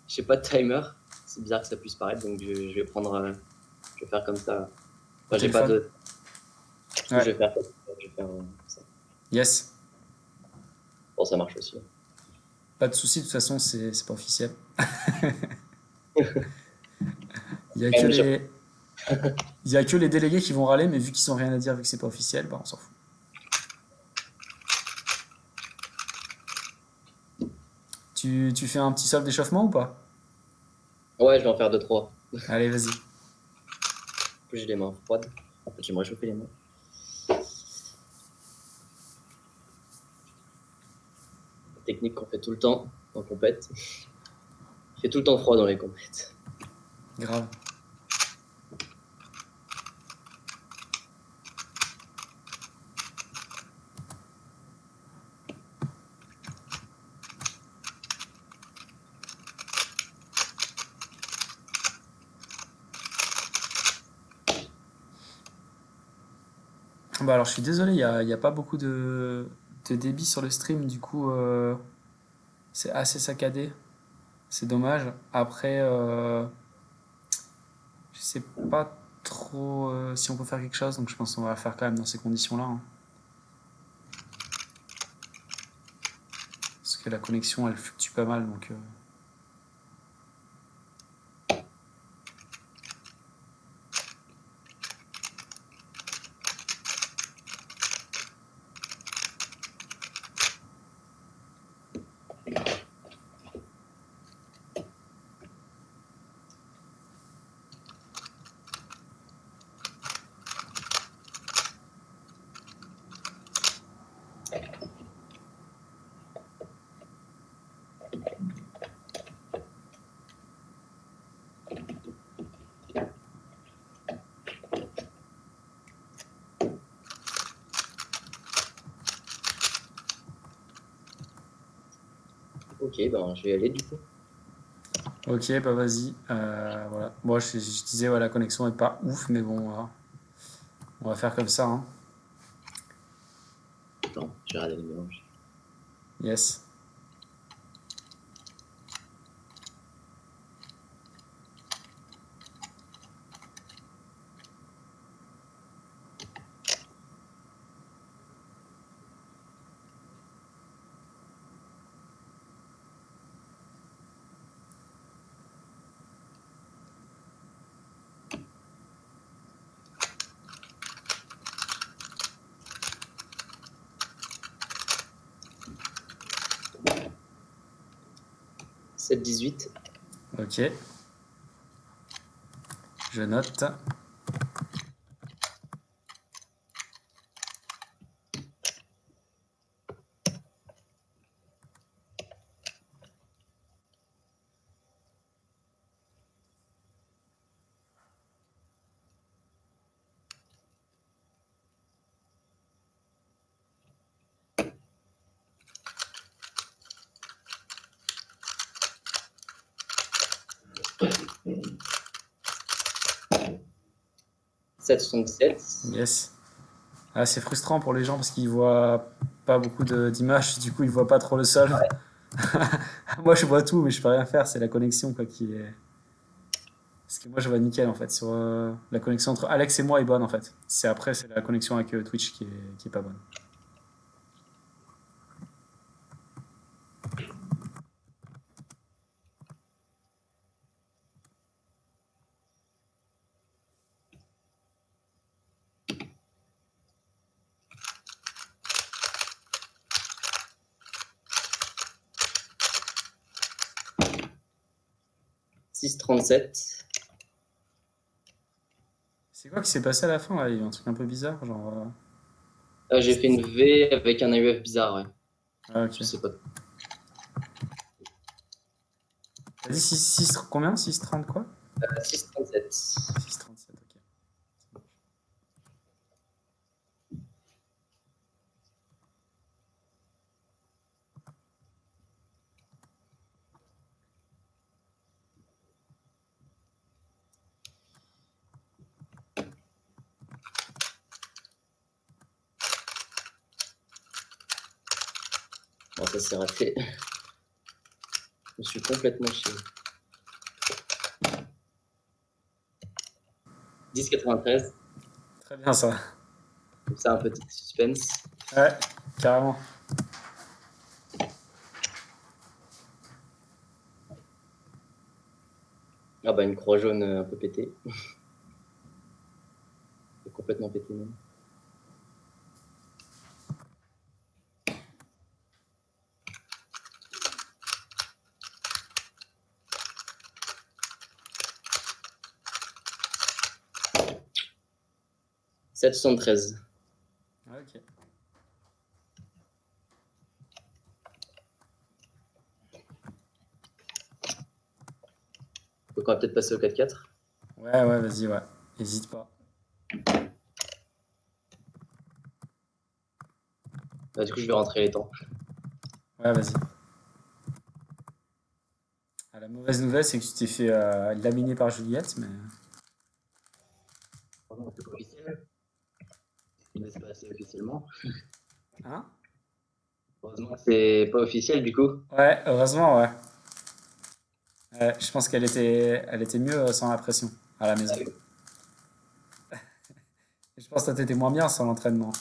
j'ai pas de timer. C'est bizarre que ça puisse paraître, donc je vais prendre, je vais faire comme ça. Au Enfin, j'ai pas téléphone? de. Du coup, Ouais. je vais faire comme ça. Je vais faire ça. Yes. Bon, ça marche aussi. Pas de souci, de toute façon, c'est pas officiel. Il y a Quand que même, les, il y a que les délégués qui vont râler, mais vu qu'ils ont rien à dire, vu que c'est pas officiel, bah on s'en fout. Tu fais un petit solve d'échauffement ou pas? ouais, je vais en faire deux, trois. Allez, vas-y. En plus, j'ai les mains froides. En fait, j'aimerais chauffer les mains. Technique qu'on fait tout le temps en compète. Il fait tout le temps froid dans les compètes. Grave. Bah alors, je suis désolé, il y a pas beaucoup de débit sur le stream, du coup, c'est assez saccadé. C'est dommage. Après, je sais pas trop si on peut faire quelque chose, donc je pense qu'on va le faire quand même dans ces conditions-là, hein. Parce que la connexion, elle fluctue pas mal, donc. Ok, ben je vais y aller du coup. Ok, bah vas-y. Voilà. Moi, je disais, ouais, la connexion est pas ouf, mais bon, voilà. On va faire comme ça, hein. Attends, je vais regarder les mélanges. Yes. Sept 18. Ok. Je note. Sept 77. Yes. Ah, c'est frustrant pour les gens parce qu'ils voient pas beaucoup d'images, du coup, ils voient pas trop le solve. Moi, je vois tout, mais je peux rien faire. C'est la connexion, quoi, qui est. Parce que moi, je vois nickel, en fait. Sur, la connexion entre Alex et moi est bonne, en fait. C'est après, c'est la connexion avec Twitch qui est pas bonne. Six 37. C'est quoi qui s'est passé à la fin, là? Il y a eu un truc un peu bizarre, genre. J'ai fait une V avec un AUF bizarre, ouais. Ah, Je ok. sais pas. T'as dit 6 combien? 6,30 quoi? 6 37. 6,37, ok. Bon, ça s'est raté. Je me suis complètement chié. 10,93. Très bien ça. Comme ça, un petit suspense. Ouais, carrément. Ah bah une croix jaune un peu pétée. Complètement pétée même. « 7,73. Ok. Donc on va peut-être passer au 4-4. Ouais, ouais, vas-y, ouais. Hésite pas. Bah, du coup, je vais rentrer les temps. Ouais, vas-y. Ah, la mauvaise nouvelle, c'est que tu t'es fait laminer par Juliette, mais. Pardon, c'est pas officiel. Il laisse passer officiellement. Hein? Heureusement que c'est pas officiel du coup. Ouais, heureusement, ouais. Je pense elle était mieux sans la pression à la maison. Et je pense que toi, t'étais moins bien sans l'entraînement.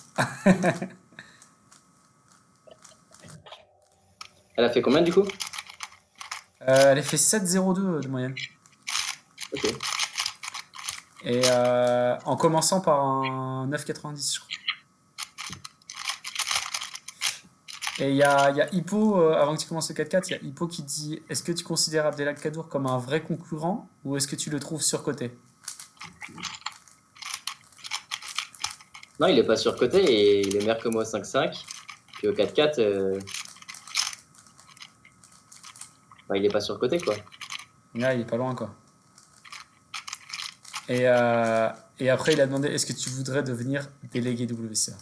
Elle a fait combien du coup? Elle a fait 7,02 de moyenne. Ok. Et en commençant par un 9,90, je crois. Et il y a Hippo, avant que tu commences le 4-4, il y a Hippo qui dit: est-ce que tu considères Abdelkader comme un vrai concurrent ou est-ce que tu le trouves surcoté? Non, il est pas surcoté et il est meilleur que moi au 5-5. Puis au 4-4, bah, il est pas surcoté quoi. Là, il est pas loin, quoi. Et, et après, il a demandé: est-ce que tu voudrais devenir délégué WCA?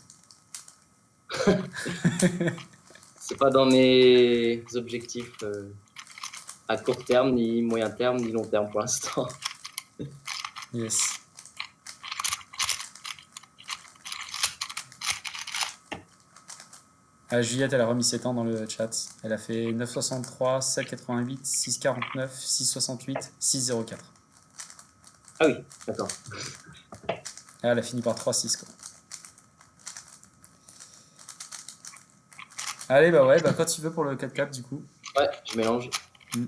C'est pas dans mes objectifs à court terme, ni moyen terme, ni long terme pour l'instant. Yes. Juliette, elle a remis ses temps dans le chat. Elle a fait 9,63, 7,88, 6,49, 6,68, 6,04. Ah oui, d'accord. Ah, elle a fini par 3,6, quoi. Allez, bah ouais, bah quand tu veux pour le 4-4, du coup. Ouais, je mélange. Mm.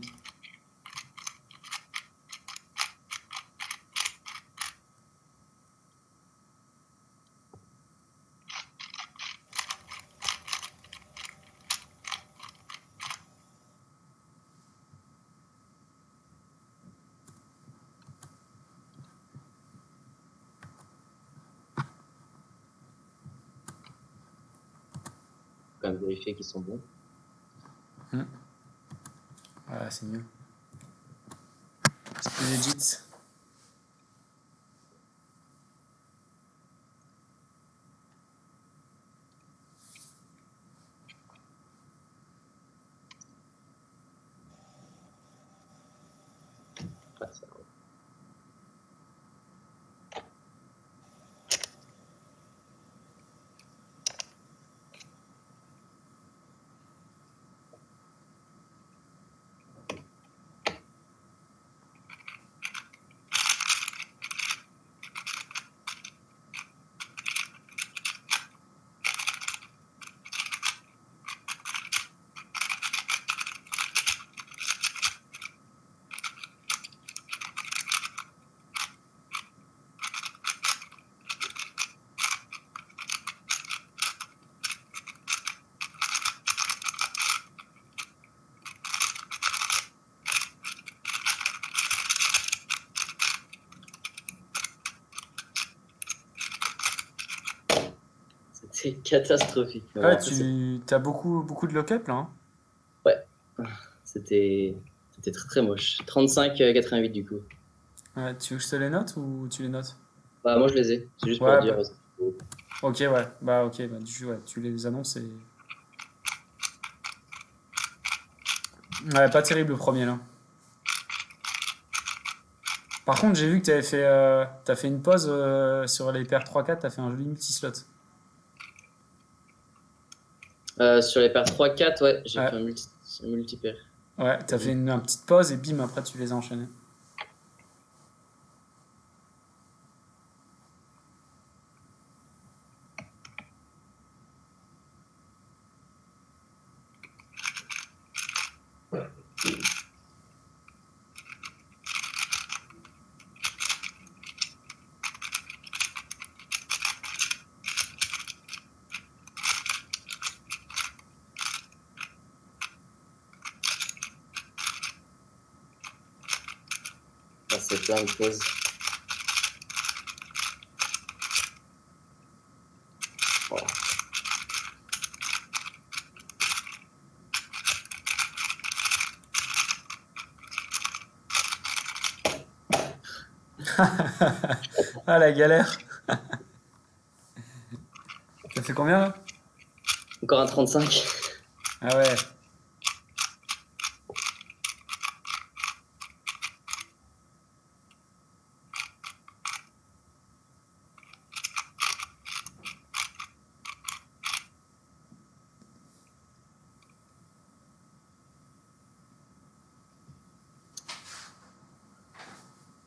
Faut quand même vérifier qu'ils sont bons. Mm. Voilà, c'est mieux. C'est plus legit. Ah, ça va. C'était catastrophique. Mais bon, Ouais, après, tu as beaucoup de lock-up là, hein. ouais, c'était très très moche. 35,88 du coup. Ouais, tu veux que je te les note ou tu les notes? Bah, moi je les ai, c'est juste pour Ouais, dire. bah, ok, ouais. Bah, ok, bah, ouais, tu les annonces et. Ouais, pas terrible le premier là. Par contre, j'ai vu que t'as fait une pause sur les paires 3-4, t'as fait un joli multislot. Sur les paires 3-4, ouais, j'ai Ouais, fait un multipaire. ouais, t'as fait une petite pause et bim, après tu les as enchaînés. Ah, c'est plein de pauses. Voilà. Ah, la galère. Ça fait combien là? Encore un 35. Ah ouais.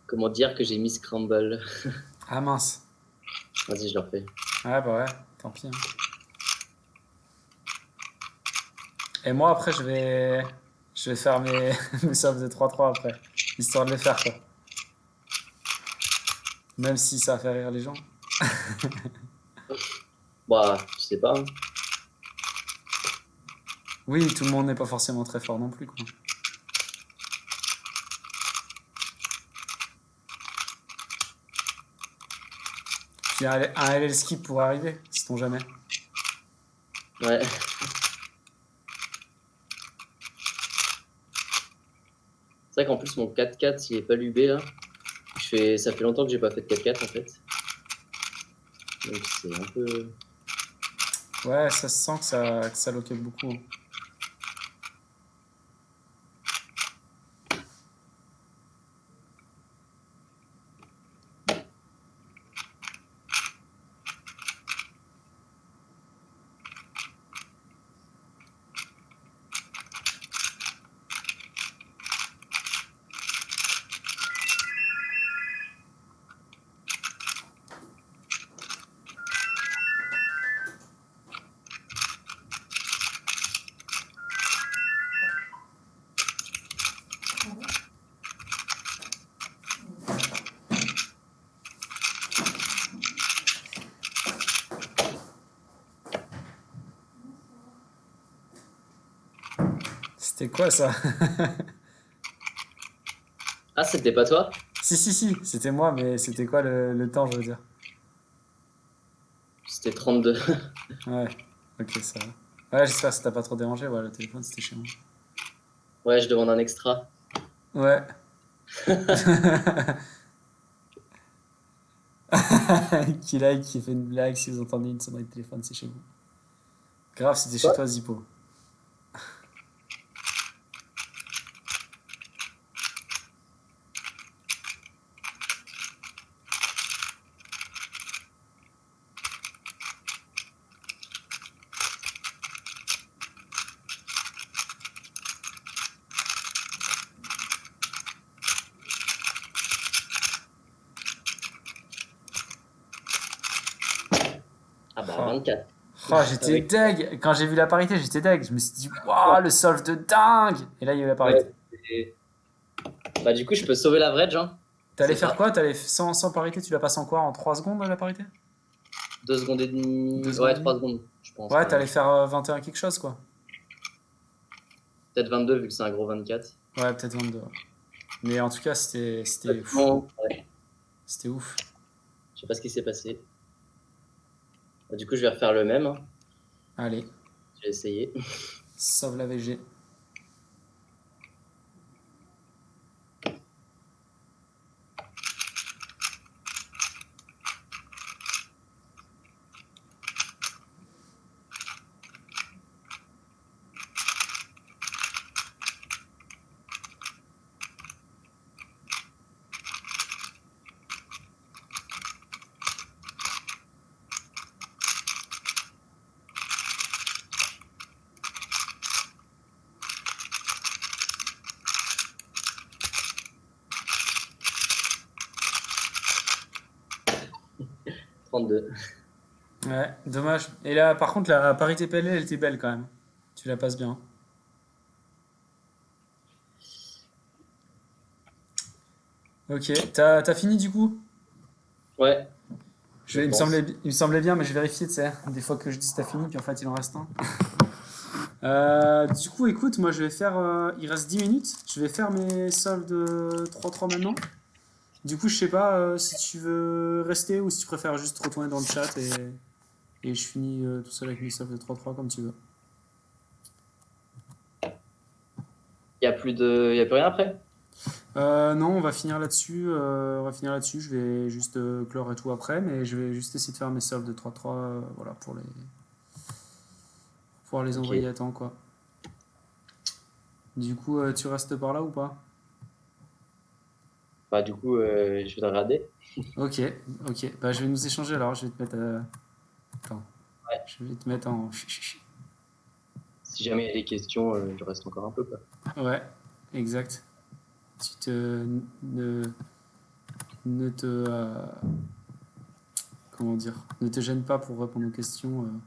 Comment dire que j'ai mis Scramble? Ah mince. Vas-y, je le refais. Ouais, bah ouais, tant pis, hein. Et moi, après, je vais faire mes subs de 3-3 après. Histoire de les faire, quoi. Même si ça fait rire les gens. Bah, je sais pas, hein. Oui, tout le monde n'est pas forcément très fort non plus, quoi. Puis un LL skip pourrait arriver, sait-on jamais. Ouais. C'est vrai qu'en plus, mon 4-4, il est pas l'UB là. Ça fait longtemps que j'ai pas fait de 4-4 en fait. Donc c'est un peu. Ouais, ça se sent que ça lock-up beaucoup, hein. C'était quoi ça? Ah, c'était pas toi? Si, si, si, c'était moi, mais c'était quoi le temps, je veux dire? C'était 32. Ouais, ok, ça va. Ouais, j'espère que ça t'a pas trop dérangé. Ouais, le téléphone, c'était chez moi. Ouais, je demande un extra. Ouais. Qui like, qui fait une blague, si vous entendez une sonnerie de téléphone, c'est chez vous. Grave, c'était chez Quoi? toi, Zippo. Ah bah Oh, 24. oh, j'étais Avec. deg. Quand j'ai vu la parité, j'étais deg. Je me suis dit, waouh, le solve de dingue. Et là, il y a eu la parité. Ouais. Bah du coup, je peux sauver l'average, hein. T'allais C'est faire ça. quoi? Sans parité, tu la passes en quoi? En 3 secondes, la parité? 2 secondes et 2 demie. secondes Ouais, et trois demie? secondes, je pense Ouais, quand même. t'allais faire 21 quelque chose, quoi. Peut-être 22 vu que c'est un gros 24. Ouais, peut-être 22. Ouais. Mais en tout cas, c'était Non, ouais. c'était ouf. Je sais pas ce qui s'est passé. Bah, du coup, je vais refaire le même, hein. Allez, Je vais essayer. sauve la VG. 32. Ouais, dommage. Et là, par contre, la parité PLL, elle était belle quand même. Tu la passes bien. Ok, t'as fini du coup? Ouais, je Il me semblait, pense. il me semblait bien, mais je vérifiais, tu sais. Des fois que je dis t'as fini, puis en fait il en reste un. Du coup, écoute, moi je vais faire. Il reste 10 minutes. Je vais faire mes soldes 3-3 maintenant. Du coup, je sais pas si tu veux rester ou si tu préfères juste retourner dans le chat et je finis tout seul avec mes soldes de 3-3 comme tu veux. Il y a plus rien après? Non, on va finir là-dessus. On va finir là-dessus. Je vais juste clore et tout après, mais je vais juste essayer de faire mes soldes de 3-3 voilà, pour pouvoir les Ok. envoyer à temps, quoi. Du coup, tu restes par là ou pas? Bah, du coup, je vais te regarder. Ok, ok. Bah, je vais nous échanger alors. Je vais te mettre. Attends. Ouais. Je vais te mettre en. Si jamais il y a des questions, je reste encore un peu, quoi. Ouais, exact. Tu te. Ne, ne te. Comment dire? Ne te gêne pas pour répondre aux questions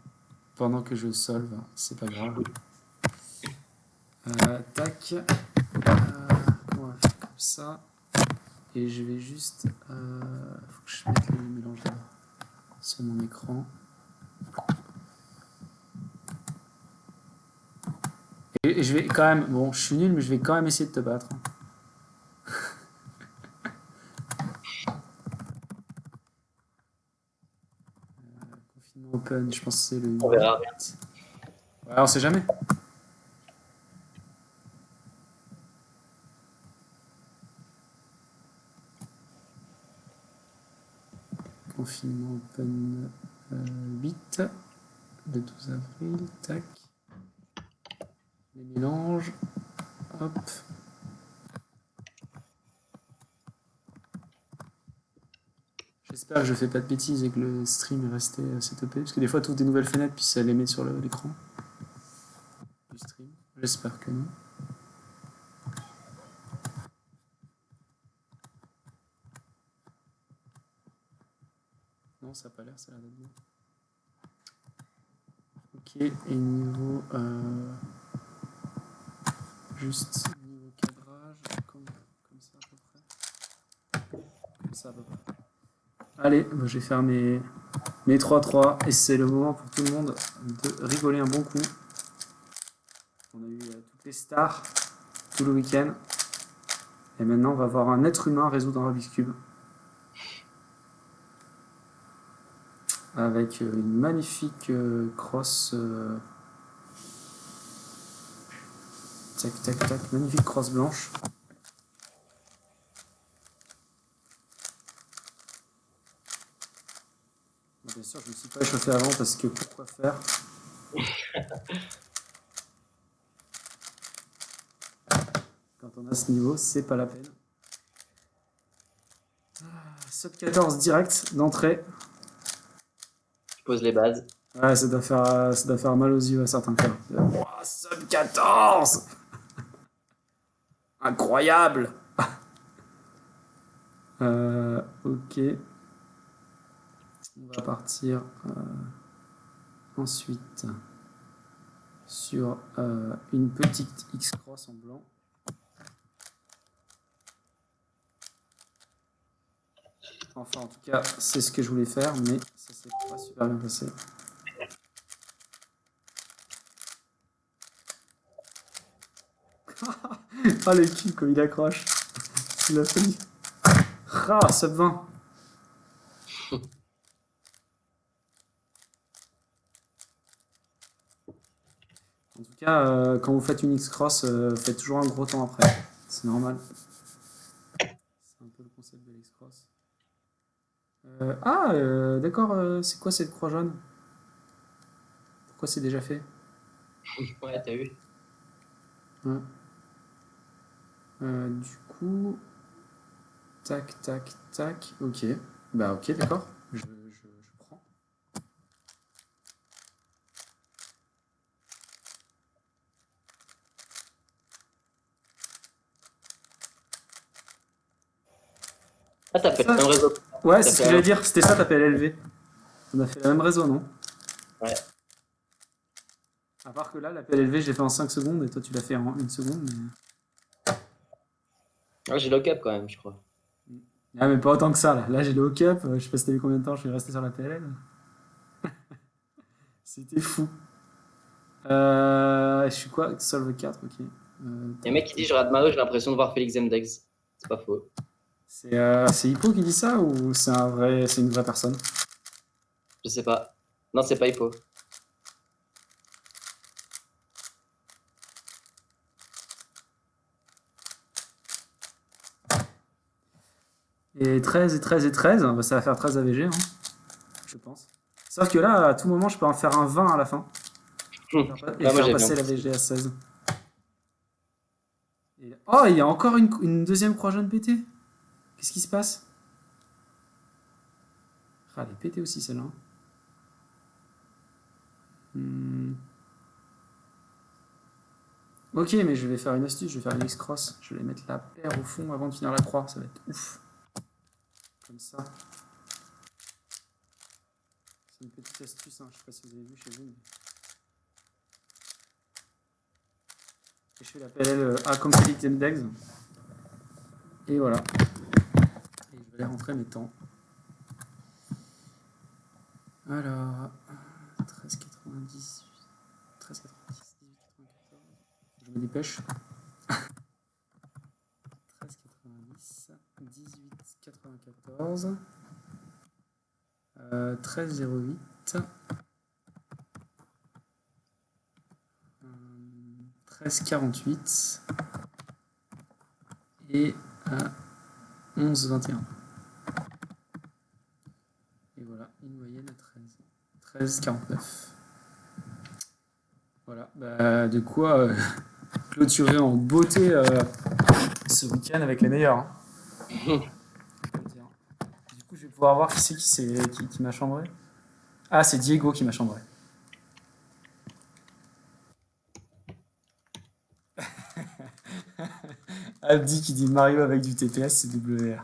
pendant que je solve. C'est pas grave. Tac. On va faire comme ça. Et je vais juste. Faut que je mette le mélange sur mon écran. Et je vais quand même. Bon, je suis nul, mais je vais quand même essayer de te battre. Confinement open, je pense que c'est le On verra. 8. Ouais, on sait jamais. Confinement open 8. Le 12 avril. Tac. Les mélanges. Hop. J'espère que je fais pas de bêtises et que le stream est resté setupé. Parce que des fois, tu ouvres des nouvelles fenêtres puis ça les met sur l'écran du stream. J'espère que non. Non, ça n'a pas l'air, ça a l'air d'être bon. Ok, et niveau. Juste niveau cadrage, comme ça à peu près. Comme ça à peu près. Allez, bah, je vais faire mes 3-3 et c'est le moment pour tout le monde de rigoler un bon coup. On a eu toutes les stars tout le week-end. Et maintenant, on va voir un être humain résoudre un Rubik's Cube. Avec une magnifique crosse. Tac, tac, tac. Magnifique crosse blanche. Bon, bien sûr, je ne me suis pas échauffé avant parce que pourquoi faire? Quand on a ce niveau, c'est pas la peine. Sub 14 direct d'entrée. Je pose les bases. Ouais, ça doit faire mal aux yeux à certains cas. Oh, sub 14! Incroyable! Ok. On va partir ensuite sur une petite X-Cross en blanc. Enfin, en tout cas, c'est ce que je voulais faire, mais ça s'est pas super bien passé. Ah, le cul, comme il accroche. Il a fallu. Ah, sub 20. En tout cas, quand vous faites une X-Cross, faites toujours un gros temps après. C'est normal. C'est un peu le concept de l'X-Cross. D'accord, c'est quoi cette croix jaune? Pourquoi c'est déjà fait? Ouais, t'as vu? Ouais. Du coup, tac, tac, tac. Ok. Bah, ok, d'accord. Je prends. Ah, t'as C'était fait le ça? même réseau. Ouais, T'as c'est ce fait que la même. j'allais dire. C'était ça, t'appelles LV. On a fait la même réseau, non? Ouais. À part que là, l'appel élevé, je l'ai fait en 5 secondes et toi, tu l'as fait en 1 seconde. Ah, j'ai lock-up quand même, je crois. Ah, mais pas autant que ça, là. Là, j'ai le hook-up. Je sais pas si t'as vu combien de temps je suis resté sur la PLL. C'était fou. Je suis quoi? Solve 4, ok. Et le mec qui dit je rate Mao, j'ai l'impression de voir Félix Zemdegs. C'est pas faux. C'est Hippo qui dit ça ou c'est une vraie personne? Je sais pas. Non, c'est pas Hippo. Et 13 et 13 et 13, bah, ça va faire 13 AVG, hein, je pense. Sauf que là, à tout moment, je peux en faire un 20 à la fin et Ouais, moi faire j'ai vu. passer l'AVG à 16. Oh, il y a encore une deuxième croix jaune pétée. Qu'est-ce qui se passe? Ah, elle est pétée aussi celle-là. Hmm. Ok, mais je vais faire une astuce, je vais faire une X-cross. Je vais mettre la paire au fond avant de finir la croix, ça va être ouf. Comme ça. C'est une petite astuce, hein. Je sais pas si vous avez vu chez vous. Mais... je fais la PLL A comme Félix Index. Et voilà. Et je vais aller rentrer mes temps. Alors, 13,90, 13,90, 18,94. Je me dépêche. 13,90, 18,94, 13,08, 13,48 et 11,21. Et voilà, une moyenne à 13. 13,49. Voilà, bah, de quoi clôturer en beauté ce week-end avec les meilleurs. Hein. Du coup, je vais pouvoir voir qui m'a chambré. Ah, c'est Diego qui m'a chambré. Abdi qui dit Mario avec du TPS, c'est WR.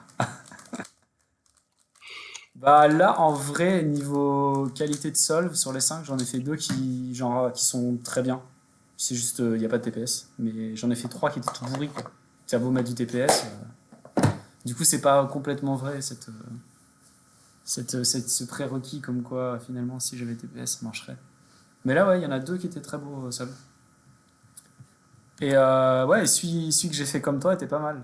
Bah là, en vrai, niveau qualité de solve, sur les 5 j'en ai fait 2 qui sont très bien. C'est juste, il n'y a pas de TPS. Mais j'en ai fait 3 qui étaient tout pourris, quoi. Ça vaut mettre du TPS. Du coup, c'est pas complètement vrai, ce prérequis comme quoi, finalement, si j'avais TPS, ça marcherait. Mais là, ouais, il y en a 2 qui étaient très beaux au solve. Et ouais, celui que j'ai fait comme toi était pas mal.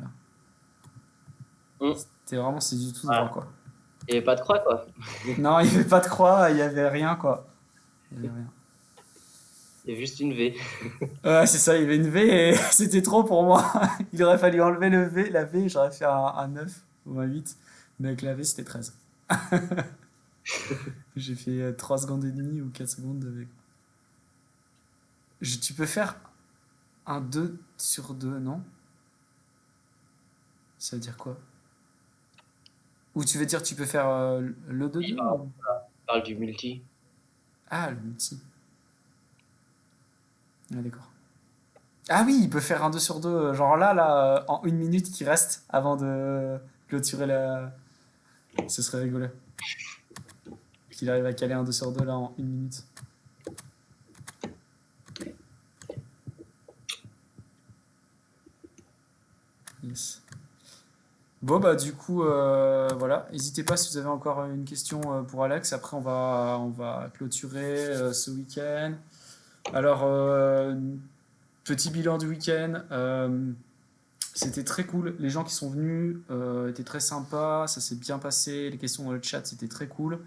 C'était vraiment, c'est du tout droit, Voilà. quoi. Il n'y avait pas de croix, quoi. Non, il n'y avait pas de croix, il n'y avait rien, quoi. Il y avait rien. Il y a juste une V. Ouais, c'est ça, il y avait une V et c'était trop pour moi. Il aurait fallu enlever la V, j'aurais fait un 9 ou un 8. Mais avec la V, c'était 13. J'ai fait 3 secondes et demie ou 4 secondes de V. Tu peux faire un 2 sur 2, non? Ça veut dire quoi? Ou tu veux dire tu peux faire le 2-2 ou... On parle du multi. Ah, le multi. Ah, d'accord. Ah oui, il peut faire un 2 sur 2, genre là, en 1 minute qui reste avant de clôturer la... Ce serait rigolo. Qu'il arrive à caler un 2 sur 2 là en 1 minute. Yes. Bon bah du coup voilà, n'hésitez pas si vous avez encore une question pour Alex. Après on va clôturer ce week-end. Alors petit bilan du week-end. C'était très cool. Les gens qui sont venus étaient très sympas. Ça s'est bien passé. Les questions dans le chat c'était très cool.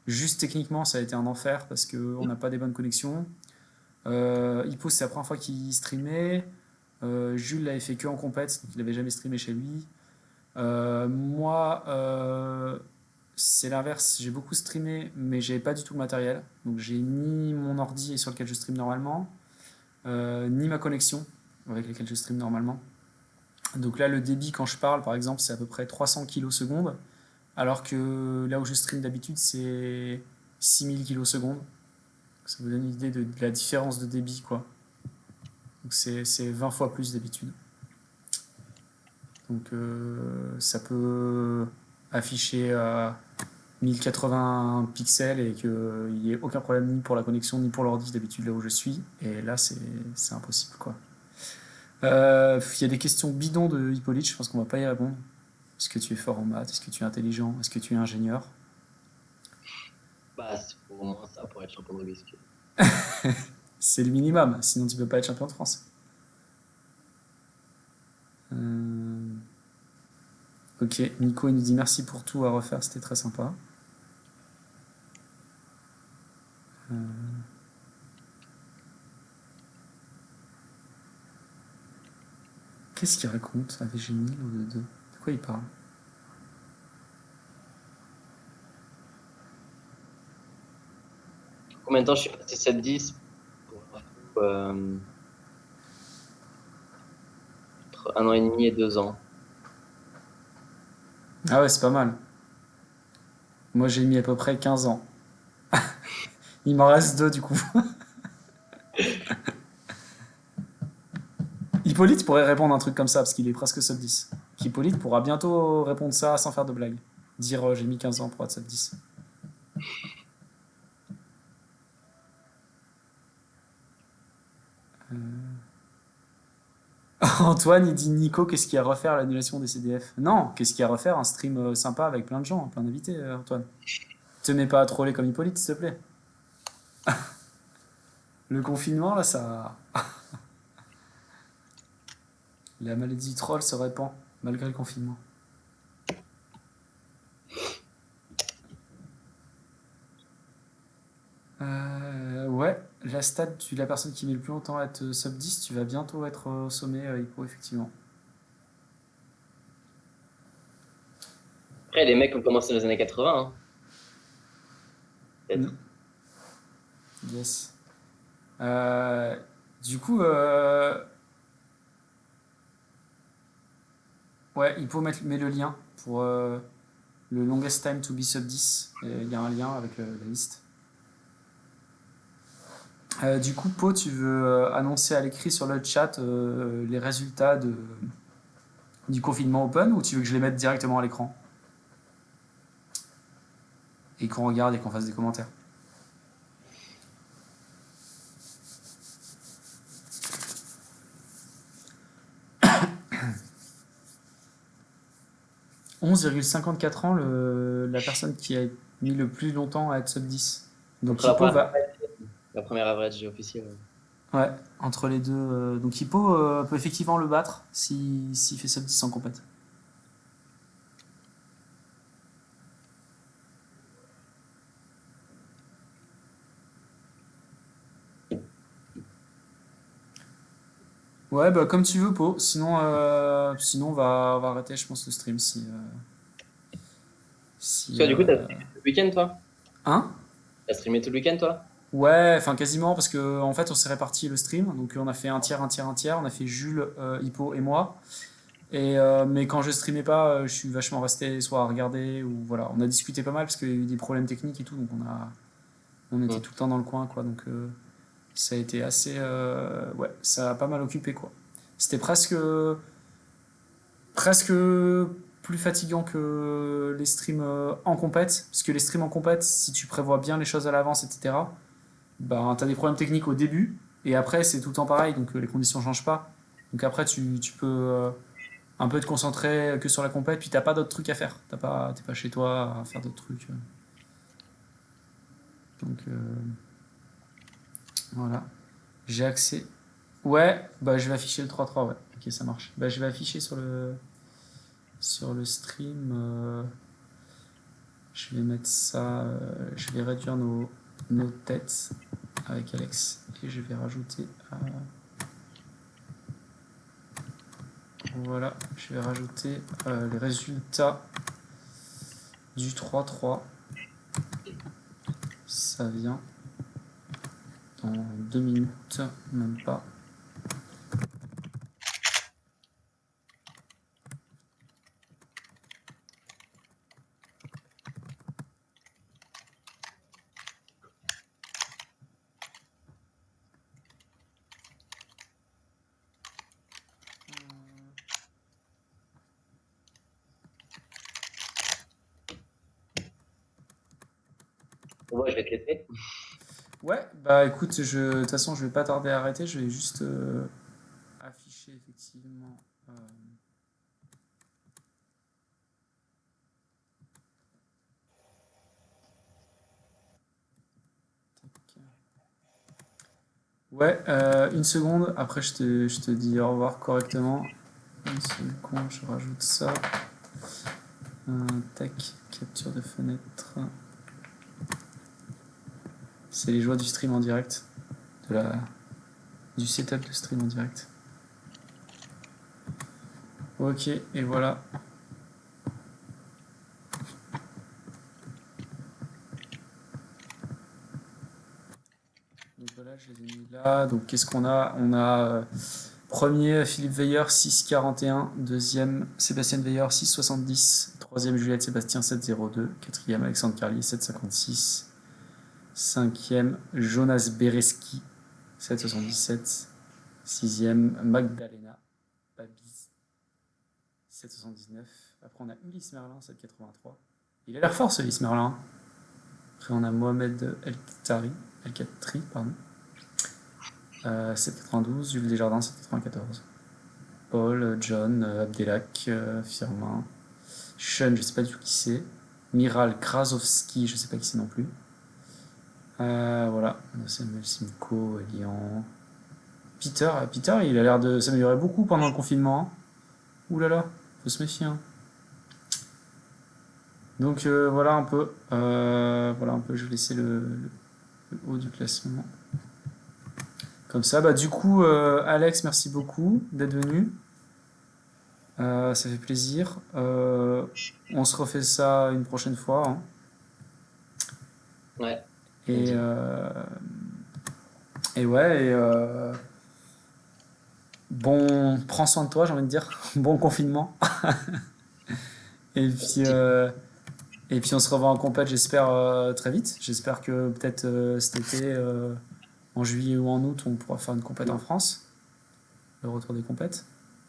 Juste techniquement ça a été un enfer parce qu'on n'a pas des bonnes connexions. Hippo c'est la première fois qu'il streamait. Jules l'avait fait que en compète, donc il n'avait jamais streamé chez lui. Moi, c'est l'inverse. J'ai beaucoup streamé, mais j'avais pas du tout le matériel. Donc j'ai ni mon ordi sur lequel je stream normalement, ni ma connexion avec laquelle je stream normalement. Donc là, le débit quand je parle, par exemple, c'est à peu près 300 kilosecondes, alors que là où je stream d'habitude, c'est 6000 kilosecondes. Ça vous donne une idée de la différence de débit, quoi. Donc c'est 20 fois plus d'habitude. Donc ça peut afficher 1080 pixels et qu'il n'y ait aucun problème ni pour la connexion ni pour l'ordi d'habitude là où je suis. Et là, c'est impossible, quoi. Il y a des questions bidons de Hippolyte, je pense qu'on va pas y répondre. Est-ce que tu es fort en maths? Est-ce que tu es intelligent? Est-ce que tu es ingénieur? Bah, c'est pour au moins ça pour être champion de Rubik's Cube. C'est le minimum, sinon tu peux pas être champion de France. Euh, Ok, Nico il nous dit merci pour tout à refaire, c'était très sympa. Qu'est-ce qu'il raconte avec Génie ou de deux? De quoi il parle? Combien de temps je suis passé 7-10 pour info, entre 1 an et demi et 2 ans. Ah ouais, c'est pas mal. Moi j'ai mis à peu près 15 ans. Il m'en reste deux du coup. Hippolyte pourrait répondre un truc comme ça parce qu'il est presque sub 10. Hippolyte pourra bientôt répondre ça sans faire de blague. Dire j'ai mis 15 ans pour être sub 10. Antoine il dit Nico, qu'est-ce qu'il y a à refaire l'annulation des CDF? Non, qu'est-ce qu'il y a à refaire? Un stream sympa avec plein de gens, plein d'invités, Antoine. Te mets pas à troller comme Hippolyte, s'il te plaît. Le confinement là, ça. La maladie du troll se répand malgré le confinement. Ouais, la stat de la personne qui met le plus longtemps à être sub 10, tu vas bientôt être au sommet, Hippo, effectivement. Après, les mecs ont commencé dans les années 80, hein, Mm. peut-être. Yes. Euh, du coup, ouais, Hippo met le lien pour le longest time to be sub 10. Il y a un lien avec la liste. Du coup, Po, tu veux annoncer à l'écrit sur le chat les résultats du confinement open ou tu veux que je les mette directement à l'écran et qu'on regarde et qu'on fasse des commentaires? 11,54 ans la personne qui a mis le plus longtemps à être sub 10. Donc Entre la Hippo première, va. la première average officielle. Ouais, entre les deux. Donc Hippo peut effectivement le battre s'il fait sub 10 en compète. Ouais, bah comme tu veux, Po. Sinon on va arrêter, je pense, le stream si. Parce Si que du coup, t'as streamé tout le week-end, toi? Hein? T'as streamé tout le week-end, toi? Ouais, enfin quasiment, parce que en fait on s'est réparti le stream. Donc on a fait un tiers, un tiers, un tiers. On a fait Jules, Hippo et moi. Mais quand je streamais pas, je suis vachement resté soit à regarder ou voilà. On a discuté pas mal parce qu'il y a eu des problèmes techniques et tout, donc on était Hmm. tout le temps dans le coin quoi. Donc ça a été assez, ouais, ça a pas mal occupé quoi. C'était presque plus fatigant que les streams en compète, parce que les streams en compète, si tu prévois bien les choses à l'avance, etc. Ben t'as des problèmes techniques au début et après c'est tout le temps pareil, donc les conditions changent pas. Donc après tu peux un peu te concentrer que sur la compète, puis t'as pas d'autres trucs à faire. T'es pas chez toi à faire d'autres trucs. Donc voilà. J'ai accès. Ouais, bah je vais afficher le 3-3, ouais. Ok, ça marche. Bah je vais afficher sur le stream. Je vais mettre ça. Je vais réduire nos têtes avec Alex et je vais rajouter. Voilà, je vais rajouter les résultats du 3-3. Ça vient dans 2 minutes, même pas. Bon, je vais te laisser. Ouais, bah écoute, de toute façon, je vais pas tarder à arrêter, je vais juste afficher effectivement. Tac. Ouais, une seconde, après je te dis au revoir correctement. Une seconde, je rajoute ça. Tac, capture de fenêtre. C'est les joies du stream en direct, de la, du setup de stream en direct. Ok, et voilà. Donc voilà, je les ai mis là. Donc qu'est-ce qu'on a? On a premier Philippe Veilleur 6,41, deuxième Sébastien Veilleur 6,70, troisième Juliette Sébastien 7,02, quatrième Alexandre Carlier 7,56, cinquième Jonas Bereski 7,77, sixième Magdalena Babiz 7,79. Après on a Ulysse Merlin 7,83. Il a l'air fort ce Ulysse Merlin. Après on a Mohamed El Khatri, pardon. 7,92, Jules Desjardins 7,94. Paul, John, Abdelak, Firmin, Sean, je sais pas du tout qui c'est. Miral Krasowski, je sais pas qui c'est non plus. Voilà, Samuel Simcoe, Elian. Peter, il a l'air de s'améliorer beaucoup pendant le confinement. Hein. Ouh là là, faut se méfier. Hein. Donc voilà un peu. Voilà un peu, je vais laisser le haut du classement. Comme ça, bah du coup, Alex, merci beaucoup d'être venu. Ça fait plaisir. On se refait ça une prochaine fois. Hein. Ouais, on Et, dit. ouais, bon, prends soin de toi, j'ai envie de dire. Bon confinement. Et puis, euh, et puis on se revoit en compète, j'espère, très vite. J'espère que peut-être cet été, en juillet ou en août, on pourra faire une compète en France. Le retour des compètes.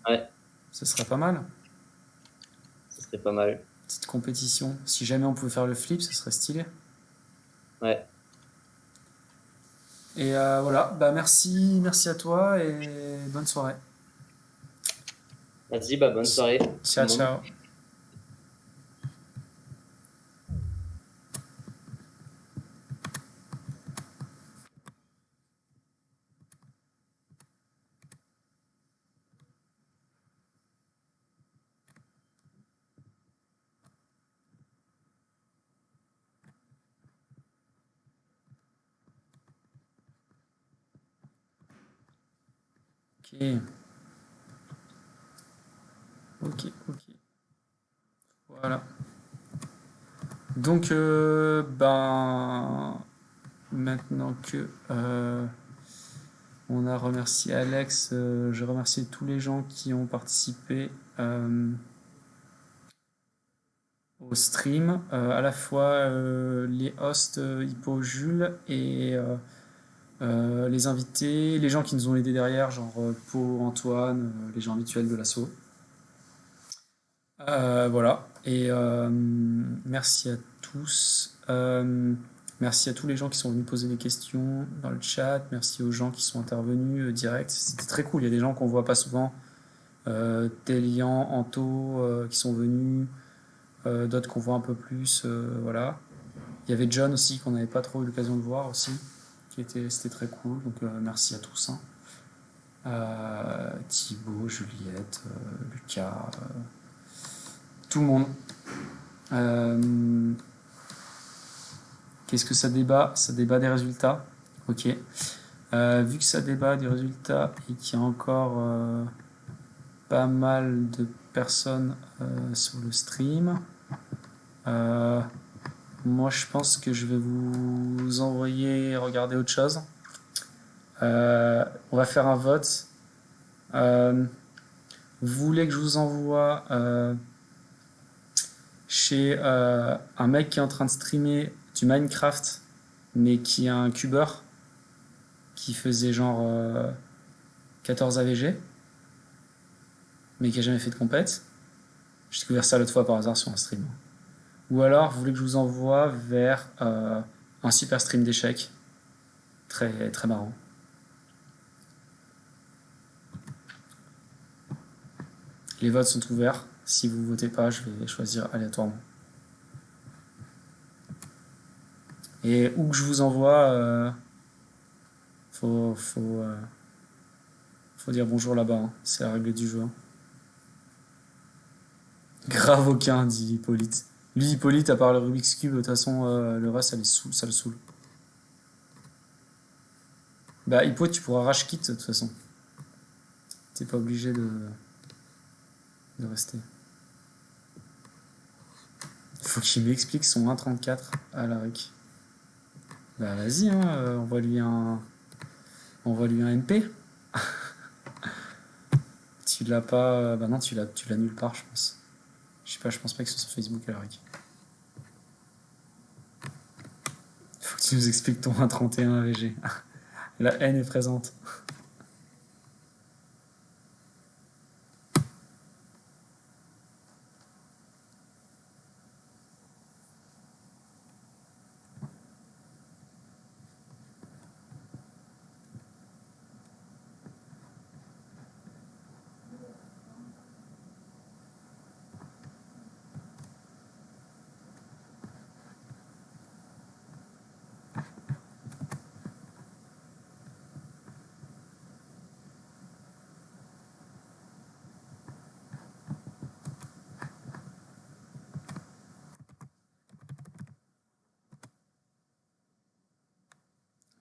Ouais, Ce serait pas mal. ce serait pas mal. Petite compétition. Si jamais on pouvait faire le flip, ce serait stylé. Ouais. Et voilà, bah merci à toi et bonne soirée. Vas-y, bah, bonne soirée, tout Ciao, le monde. ciao. Ok, ok. Voilà. Donc, ben, maintenant que on a remercié Alex, je remercie tous les gens qui ont participé au stream, à la fois les hosts Hippo Jules et les invités, les gens qui nous ont aidés derrière, genre Pau, Antoine, les gens habituels de l'assaut. Voilà. Et merci à tous. Merci à tous les gens qui sont venus poser des questions dans le chat. Merci aux gens qui sont intervenus direct. C'était très cool. Il y a des gens qu'on voit pas souvent. Télian, Anto qui sont venus. D'autres qu'on voit un peu plus. Voilà. Il y avait John aussi qu'on n'avait pas trop eu l'occasion de voir aussi. C'était très cool. Donc merci à tous. Hein. Thibaut, Juliette, Lucas, tout le monde. Euh, Qu'est-ce que ça débat? Ça débat des résultats. Ok. Vu que ça débat des résultats et qu'il y a encore pas mal de personnes sur le stream, euh, moi je pense que je vais vous envoyer regarder autre chose. On va faire un vote. Vous voulez que je vous envoie chez un mec qui est en train de streamer du Minecraft, mais qui est un cubeur, qui faisait genre 14 AVG, mais qui a jamais fait de compète. J'ai découvert ça l'autre fois par hasard sur un stream. Ou alors, vous voulez que je vous envoie vers Un super stream d'échecs. Très, très marrant. Les votes sont ouverts. Si vous votez pas, je vais choisir aléatoirement. Et où que je vous envoie, faut, faut, euh, faut dire bonjour là-bas, hein. C'est la règle du jeu, hein. Grave aucun, dit Hippolyte. Lui, Hippolyte, à part le Rubik's Cube, de toute façon, le reste, ça le saoule. Bah, Hippo, tu pourras rage quit, de toute façon. T'es pas obligé de rester. Faut qu'il m'explique son 1.34 à la rec. Bah, vas-y, hein, envoie-lui un MP. Tu l'as pas. Bah non, tu l'as nulle part, je pense. Je sais pas, je pense pas que ce soit sur Facebook à la rec. Faut que tu nous expliques ton 1.31 AVG. La haine est présente.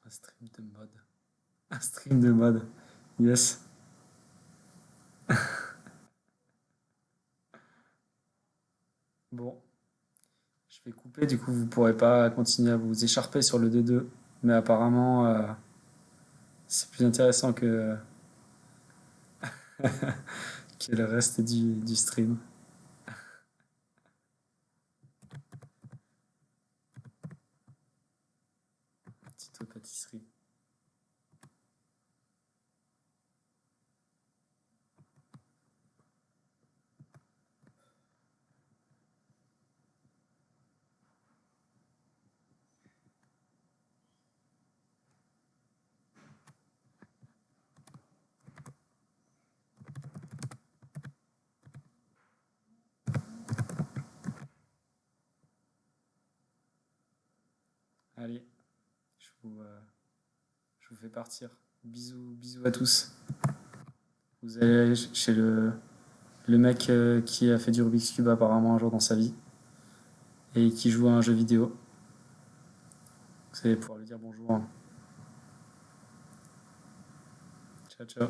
Un stream de mode. Un stream de mode. Yes. Bon, je vais couper, du coup, vous pourrez pas continuer à vous écharper sur le 2-2. Mais apparemment, c'est plus intéressant que le reste du stream. Petite pâtisserie. Allez, je vous, euh, je vous fais partir. Bisous, bisous à tous. Vous allez aller chez le mec qui a fait du Rubik's Cube apparemment un jour dans sa vie et qui joue à un jeu vidéo. Vous allez pouvoir lui dire bonjour. Ciao, ciao.